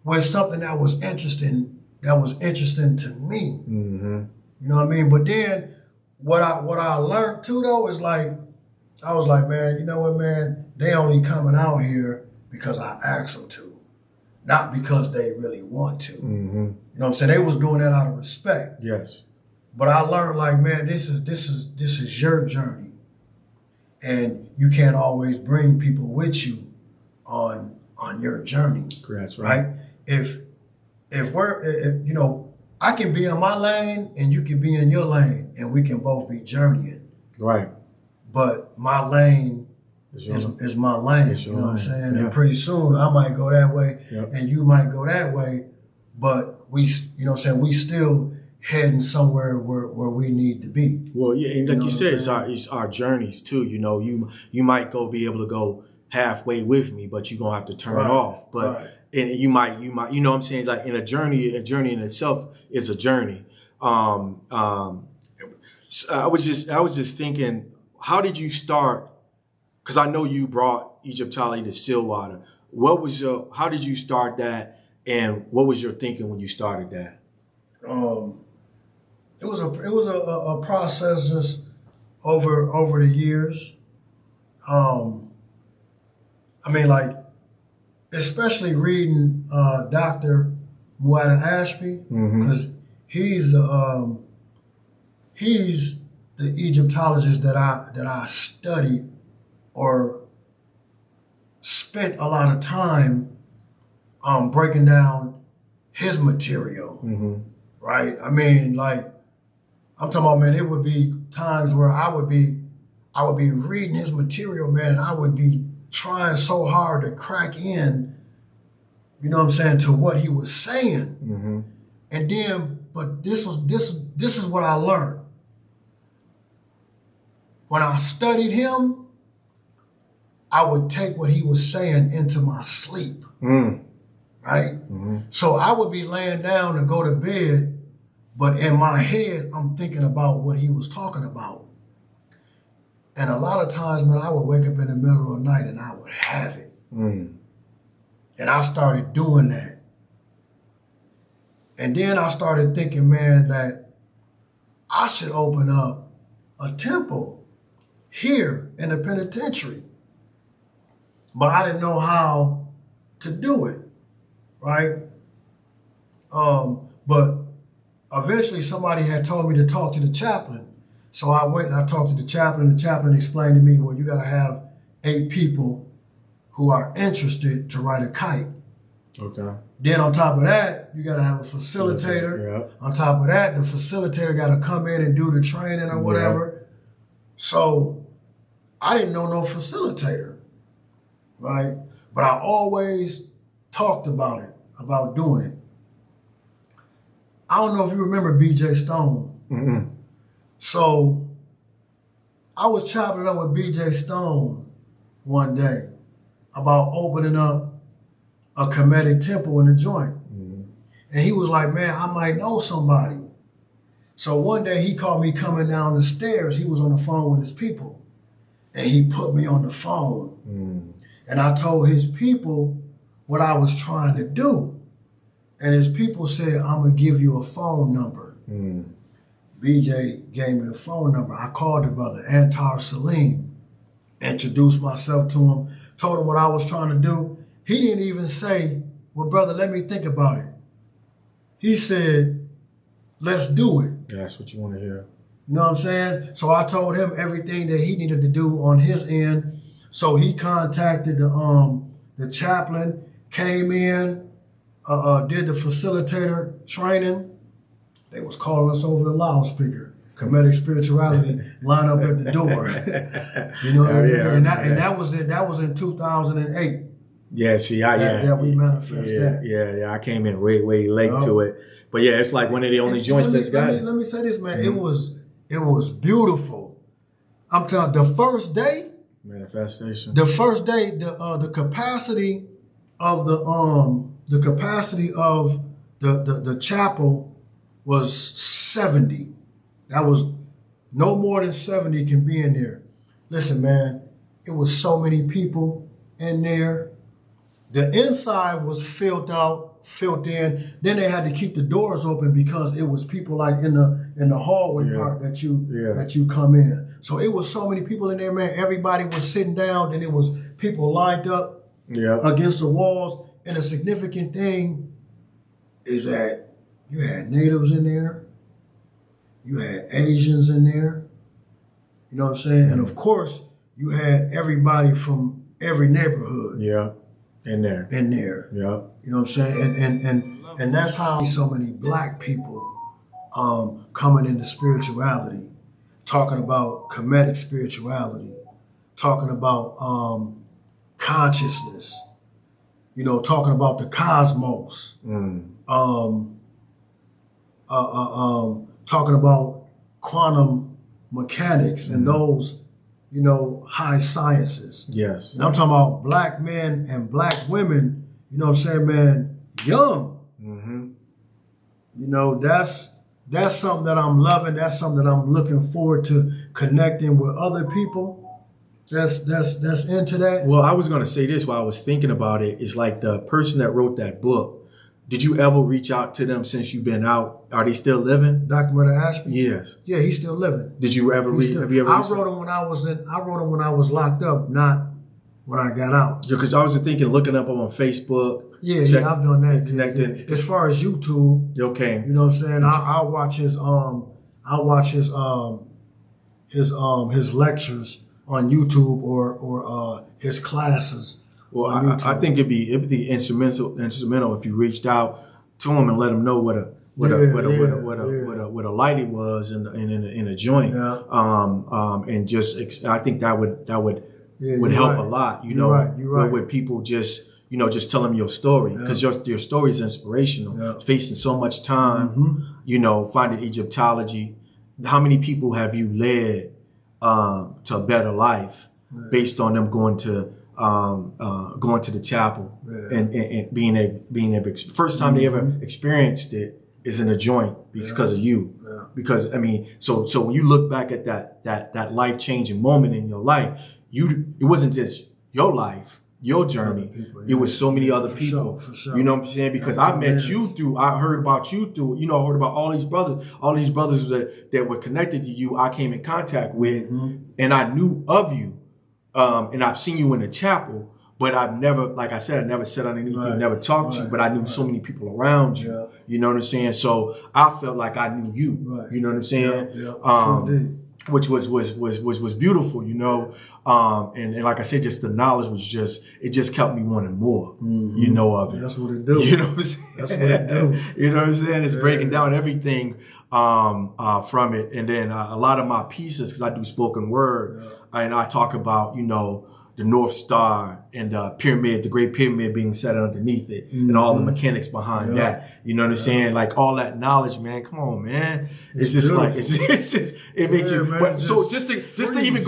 with something that was interesting to me. Mm-hmm. You know what I mean? But then what I learned too though is like, I was like, man, you know what, man? They only coming out here because I asked them to, not because they really want to. Mm-hmm. You know what I'm saying? They was doing that out of respect. Yes. But I learned like, man, this is your journey, and you can't always bring people with you on your journey. That's right. If you know, I can be in my lane and you can be in your lane, and we can both be journeying. Right. But my lane is my lane. You know what I'm saying? Yeah. And pretty soon I might go that way, and you might go that way. But we, you know what I'm saying, we still heading somewhere where we need to be. Well, yeah, and like you said, it's our journeys too. You know, you might be able to go halfway with me, but you're gonna have to turn off. But and you might, you know what I'm saying? Like in a journey in itself is a journey. I was just thinking, how did you start? Because I know you brought Egyptology to Stillwater. How did you start that, and what was your thinking when you started that? It was a process just over the years. I mean, like, especially reading Dr. Moya Ashby, because he's the Egyptologist that I studied or spent a lot of time breaking down his material, right? I mean, like, I'm talking about, man, it would be times where I would be reading his material, man, and I would be trying so hard to crack in, you know what I'm saying, to what he was saying. And then, but this is what I learned. When I studied him, I would take what he was saying into my sleep, right? So I would be laying down to go to bed, but in my head, I'm thinking about what he was talking about. And a lot of times, man, I would wake up in the middle of the night and I would have it. And I started doing that. And then I started thinking, man, that I should open up a temple here in the penitentiary. But I didn't know how to do it, right? But eventually somebody had told me to talk to the chaplain. So I went and I talked to the chaplain. The chaplain explained to me, well, you got to have 8 people who are interested to ride a kite. Okay. Then on top of that, you got to have a facilitator. Yeah. On top of that, the facilitator got to come in and do the training or whatever. Yeah. So I didn't know no facilitator, right? But I always talked about it, about doing it. I don't know if you remember BJ Stone. Mm-mm. So I was chopping it up with BJ Stone one day about opening up a Kemetic temple in the joint. Mm-hmm. And he was like, man, I might know somebody. So one day he called me coming down the stairs. He was on the phone with his people. And he put me on the phone. Mm. And I told his people what I was trying to do. And his people said, I'm going to give you a phone number. Mm. BJ gave me the phone number. I called the brother, Antar Salim, introduced myself to him, told him what I was trying to do. He didn't even say, well, brother, let me think about it. He said, let's do it. That's what you want to hear. You know what I'm saying? So I told him everything that he needed to do on his end. So he contacted the chaplain, came in, did the facilitator training. They was calling us over the loudspeaker. Kemetic spirituality line up at the door. You know what I mean? Yeah, and that was it. That was in 2008. Yeah, see, that we manifest that. Yeah. I came in way late to it, but yeah, it's like one of the only joints that's got it. Let me say this, man. Mm-hmm. It was beautiful. I'm telling you, the first day manifestation. The first day, the capacity of the chapel was 70. That was no more than 70 can be in there. Listen, man, it was so many people in there. The inside was filled in. Then they had to keep the doors open because it was people like in the hallway part that you come in. So it was so many people in there, man. Everybody was sitting down, and it was people lined up against the walls. And the significant thing is that you had natives in there. You had Asians in there. You know what I'm saying? And of course, you had everybody from every neighborhood. Yeah. In there. Yeah. You know what I'm saying? And that's how so many black people coming into spirituality, talking about Kemetic spirituality, talking about consciousness, you know, talking about the cosmos, talking about quantum mechanics and those, you know, high sciences. Yes. And I'm talking about black men and black women, you know what I'm saying, man, young. Mm-hmm. You know, that's something that I'm loving. That's something that I'm looking forward to connecting with other people that's into that. Well, I was going to say this while I was thinking about it. It's like the person that wrote that book. Did you ever reach out to them since you've been out? Are they still living? Dr. Murder Ashby? Yes. Yeah, he's still living. Did you ever read? Have you ever? I wrote him when I was locked up, not when I got out. Yeah, because I was thinking, looking up on Facebook. Yeah, I've done that. Connected. Yeah. As far as YouTube, okay. You know what I'm saying? I'll watch his lectures on YouTube or his classes. Well, I think it'd be instrumental if you reached out to him and let him know what a light it was in a joint. Yeah. And just I think that would help a lot. You're right. With people just tell them your story, because your story is inspirational. Yeah. Facing so much time, finding Egyptology. How many people have you led to a better life based on them going to the chapel and being able to, first time they ever experienced it is in a joint because of you. Yeah. Because so when you look back at that life changing moment in your life, it wasn't just your life, your journey. People, it was so many other people. For sure. You know what I'm saying? Because I met you through, I heard about you through, I heard about all these brothers that were connected to you. I came in contact with, and I knew of you. And I've seen you in the chapel, but I've never, like I said, I never sat on anything, never talked to you, but I knew so many people around you. Yeah. You know what I'm saying? So I felt like I knew you. Right. You know what I'm saying? Yeah. Which was beautiful, you know. And like I said, just the knowledge was it just kept me wanting more, you know, of it. That's what it do. You know what I'm saying? That's what it do. You know what I'm saying? It's breaking down everything from it. And then a lot of my pieces, because I do spoken word, and I talk about, you know, the North Star and the pyramid, the Great Pyramid being set underneath it, and all the mechanics behind that. You know what I'm saying? Like all that knowledge, man. Come on, man. It's just beautiful. Like it's just it makes you. Man, but so just to even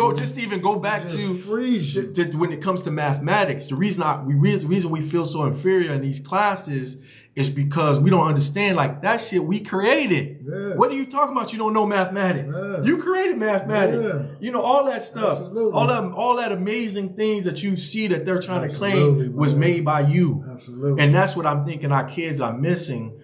go back to when it comes to mathematics, the reason we feel so inferior in these classes is because we don't understand, like, that shit we created. Yeah. What are you talking about? You don't know mathematics. Yeah. You created mathematics. Yeah. You know, all that stuff. Absolutely. All that amazing things that you see that they're trying to claim was made by you. Absolutely. And that's what I'm thinking our kids are missing.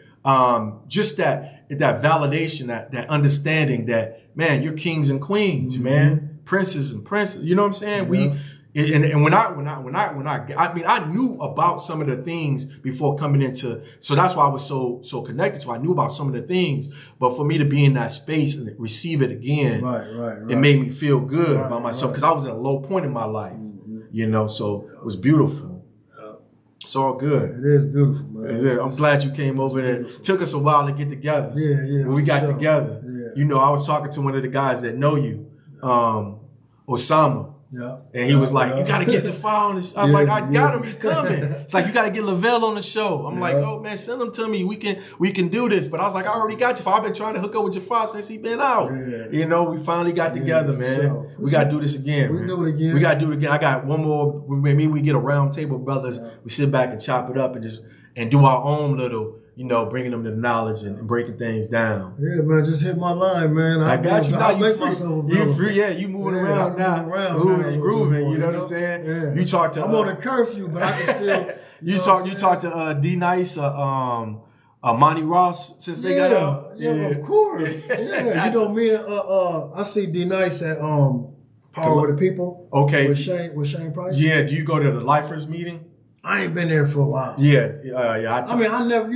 Just that validation, that understanding that, man, you're kings and queens, man. Princes and princes. You know what I'm saying? Yeah. And when I knew about some of the things before coming into, so that's why I was so connected to. I knew about some of the things, but for me to be in that space and receive it again, it made me feel good about myself, because I was at a low point in my life, you know. So it was beautiful. It's all good. It is beautiful, man. I'm glad you came over there. It took us a while to get together. Yeah. When we got together, you know, I was talking to one of the guys that know you, Osama. Yeah. And he was like, you got to get to file on this. I was like, I got him. He's coming. It's like, you got to get Lavelle on the show. I'm like, oh, man, send him to me. We can do this. But I was like, I already got Jafar. I've been trying to hook up with Jafar since he been out. Yeah. You know, we finally got together, man. Sure. We got to do this again, man. Do it again. We got to do it again. I got one more. Maybe we get a round table, brothers. Yeah. We sit back and chop it up and do our own little, you know, bringing them to the knowledge and breaking things down. Yeah, man, just hit my line, man. I got you. I'll make myself available. You free, you moving around now. Moving and grooving, you know what I'm saying? Yeah. You talk to... I'm on a curfew, but I can still... you talk to D-Nice, Monty Ross, since they got out? Yeah, of course. Yeah, you know, me and... I see D-Nice at Power of the People. Okay. With Shane Price. Yeah, do you go to the Lifers meeting? I ain't been there for a while. Yeah. I mean, I never, I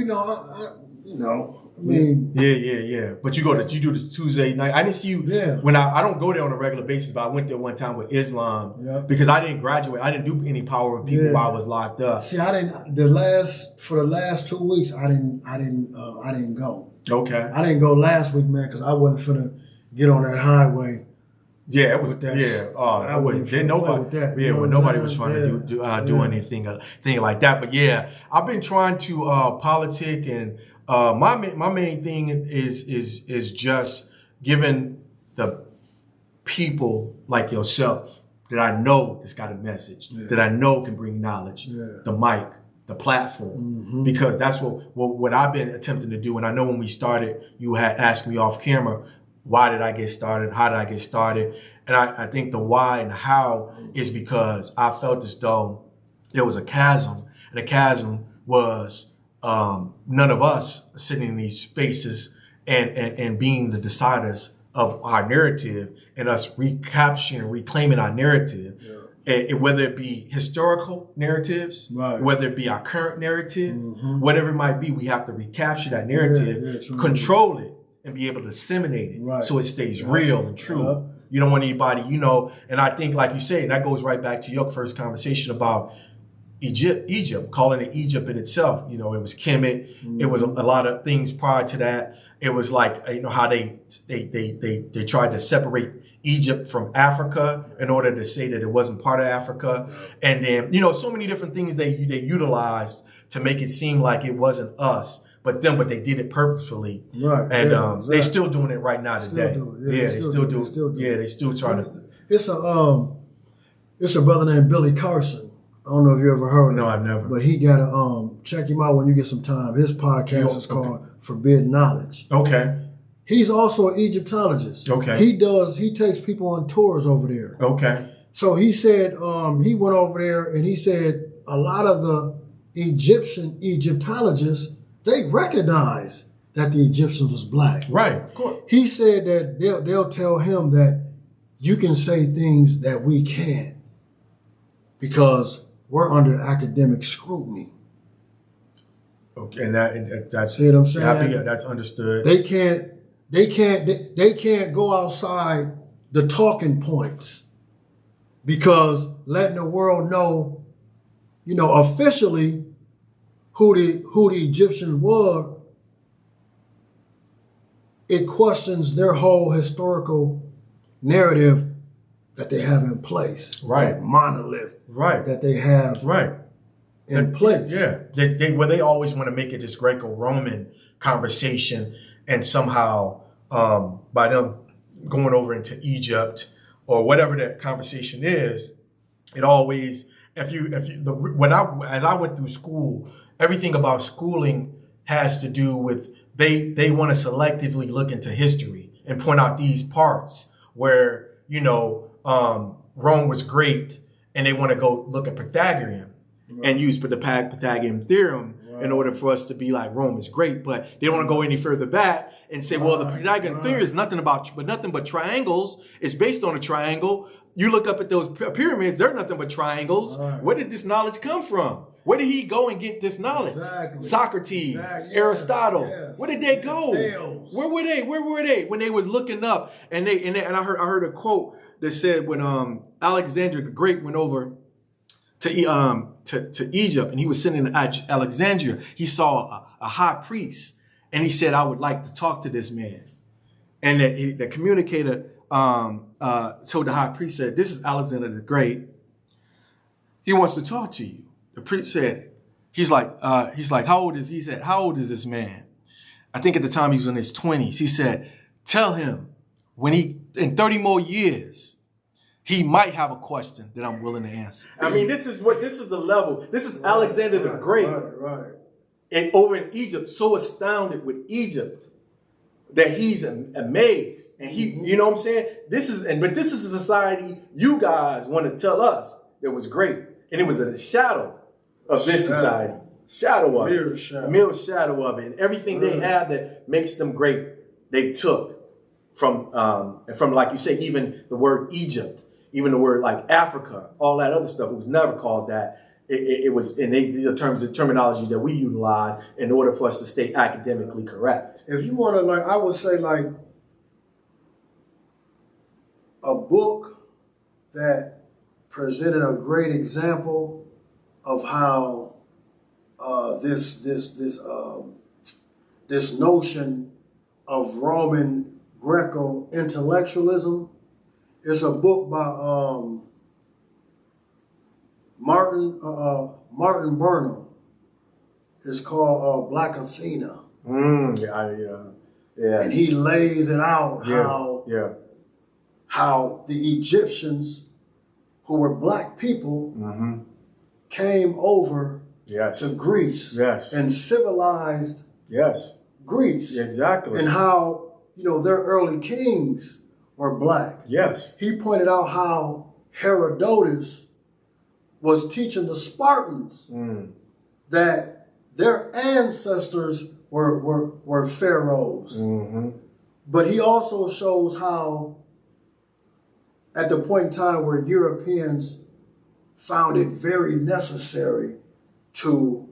mean. Yeah. But you do this Tuesday night. I didn't see you when I don't go there on a regular basis, but I went there one time with Islam because I didn't graduate. I didn't do any Power of People while I was locked up. See, for the last 2 weeks, I didn't go. Okay. I didn't go last week, man, because I wasn't finna get on that highway. Yeah, it was. I wasn't. Nobody. When nobody was trying to do anything like that. But yeah, I've been trying to politic, and my main thing is just giving the people like yourself that I know has got a message, that I know can bring knowledge, the mic, the platform, because that's what I've been attempting to do. And I know when we started, you had asked me off camera, why did I get started? How did I get started? And I think the why and how is because I felt as though there was a chasm, and the chasm was none of us sitting in these spaces and being the deciders of our narrative, and us recapturing and reclaiming our narrative. Whether it be historical narratives, whether it be our current narrative, whatever it might be, we have to recapture that narrative, control it, and be able to disseminate it so it stays real and true. You don't want anybody, and I think, like you say, and that goes right back to your first conversation about Egypt, calling it Egypt in itself. It was Kemet. It was a lot of things prior to that. It was like, how they tried to separate Egypt from Africa in order to say that it wasn't part of Africa. And then, so many different things they utilized to make it seem like it wasn't us. But they did it purposefully. Right. And they're still doing it right now today. They still do it. Yeah, they still trying to. It's a brother named Billy Carson. I don't know if you ever heard of him. No, I've never. But he got to check him out when you get some time. His podcast is called Forbidden Knowledge. Okay. He's also an Egyptologist. Okay. He takes people on tours over there. Okay. So he said he went over there and he said a lot of the Egyptologists, they recognize that the Egyptians was black. Right, of course. He said that they'll tell him that you can say things that we can't because we're under academic scrutiny. Okay, and that's See what I'm saying? yeah, that's understood. They can't go outside the talking points, because letting the world know, officially who the Egyptians were, it questions their whole historical narrative that they have in place. Right. That monolith. Right. That they have in place. Yeah. They always want to make it this Greco-Roman conversation, and somehow by them going over into Egypt or whatever that conversation is, it always, as I went through school, everything about schooling has to do with they want to selectively look into history and point out these parts where, Rome was great, and they want to go look at Pythagorean and use the Pythagorean theorem in order for us to be like Rome is great. But they don't want to go any further back and say, well, the Pythagorean theory is nothing but triangles. It's based on a triangle. You look up at those pyramids, they're nothing but triangles. Where did this knowledge come from? Where did he go and get this knowledge? Exactly. Socrates, Exactly. Aristotle. Yes. Where did they go? Thales. Where were they when they were looking up? And I heard a quote that said when Alexander the Great went over to Egypt, and he was sitting in Alexandria, he saw a high priest, and he said, "I would like to talk to this man." And the communicator told the high priest, said, "This is Alexander the Great. He wants to talk to you." The priest said, he's like, how old is he? He said, "How old is this man?" I think at the time he was in his 20s. He said, "Tell him in 30 more years, he might have a question that I'm willing to answer." I mean, this is the level. This is Alexander the Great. Right. And over in Egypt, so astounded with Egypt that he's amazed. And you know what I'm saying? This is a society you guys want to tell us that was great. And it was a shadow of this society. Shadow of it. Mere shadow of it. And everything they have that makes them great, they took from like you say, even the word Egypt, even the word like Africa, all that other stuff. It was never called that. It was, and these are terminology that we utilize in order for us to stay academically correct. If you want to, I would say a book that presented a great example of how this notion of Roman Greco intellectualism is a book by Martin Burnham. It's called Black Athena. Yeah. And he lays it out how the Egyptians, who were black people, came over to Greece and civilized Greece. Exactly. And how, their early kings were black. Yes. He pointed out how Herodotus was teaching the Spartans that their ancestors were pharaohs. But he also shows how at the point in time where Europeans found it very necessary to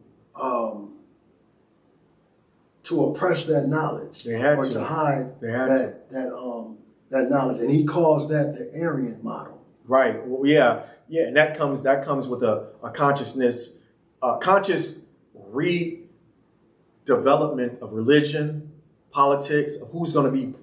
oppress that knowledge, to hide that knowledge, and he calls that the Aryan model. Right. Well, yeah, and that comes with a consciousness, conscious redevelopment of religion, politics, of who's going to be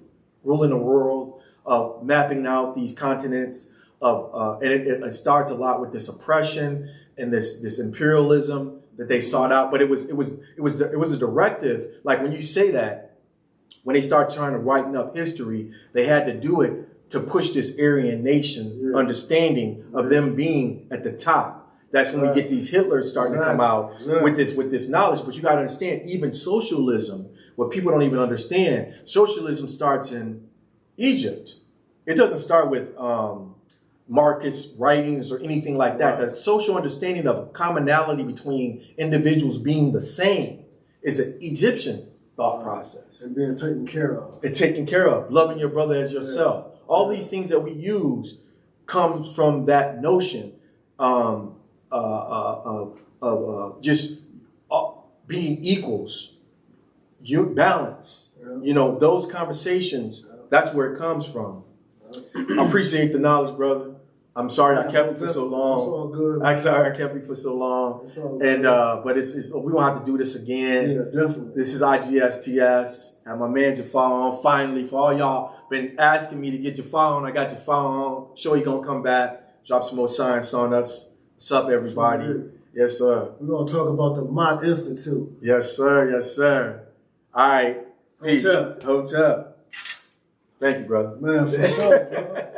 ruling the world, of mapping out these continents, and it starts a lot with this oppression and this imperialism that they sought out. But it was a directive. Like when you say that, when they start trying to write up history, they had to do it to push this Aryan nation understanding of them being at the top. That's when we get these Hitlers starting to come out with this knowledge. But you got to understand, even socialism, what people don't even understand, socialism starts in Egypt. It doesn't start with Marcus writings or anything like that. The social understanding of commonality between individuals being the same is an Egyptian thought process. And being taken care of. And taken care of. Loving your brother as yourself. All these things that we use come from that notion. just being equals, balance. Those conversations. That's where it comes from. I appreciate the knowledge, brother. I'm sorry I kept you for so long. It's all good. I'm sorry I kept you for so long. It's all And good. but it's we gonna have to do this again. Yeah, definitely. This is IGSTS. And my man Jafar on. Finally, for all y'all been asking me to get Jafar on, I got Jafar on. Sure, he gonna come back, drop some more science on us. What's up, everybody? Sure. Yes, sir. We're gonna talk about the Mott Institute. Yes, sir. Yes, sir. All right. Peace. Hotel. Thank you, brother. Man, for sure, brother.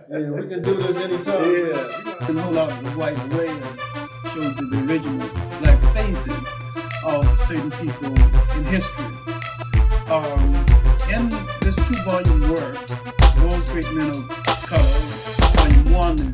Yeah, we can do this anytime. Yeah. And hold out the white way and showed you the original black faces of certain people in history. In this 2-volume work, World's Great Men of Color, Volume 1 is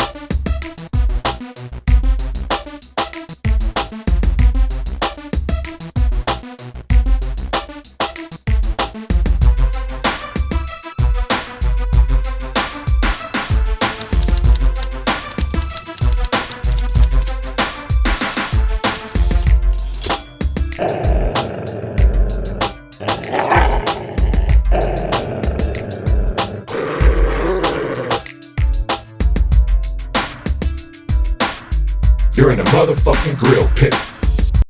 You're in the motherfucking grill pit.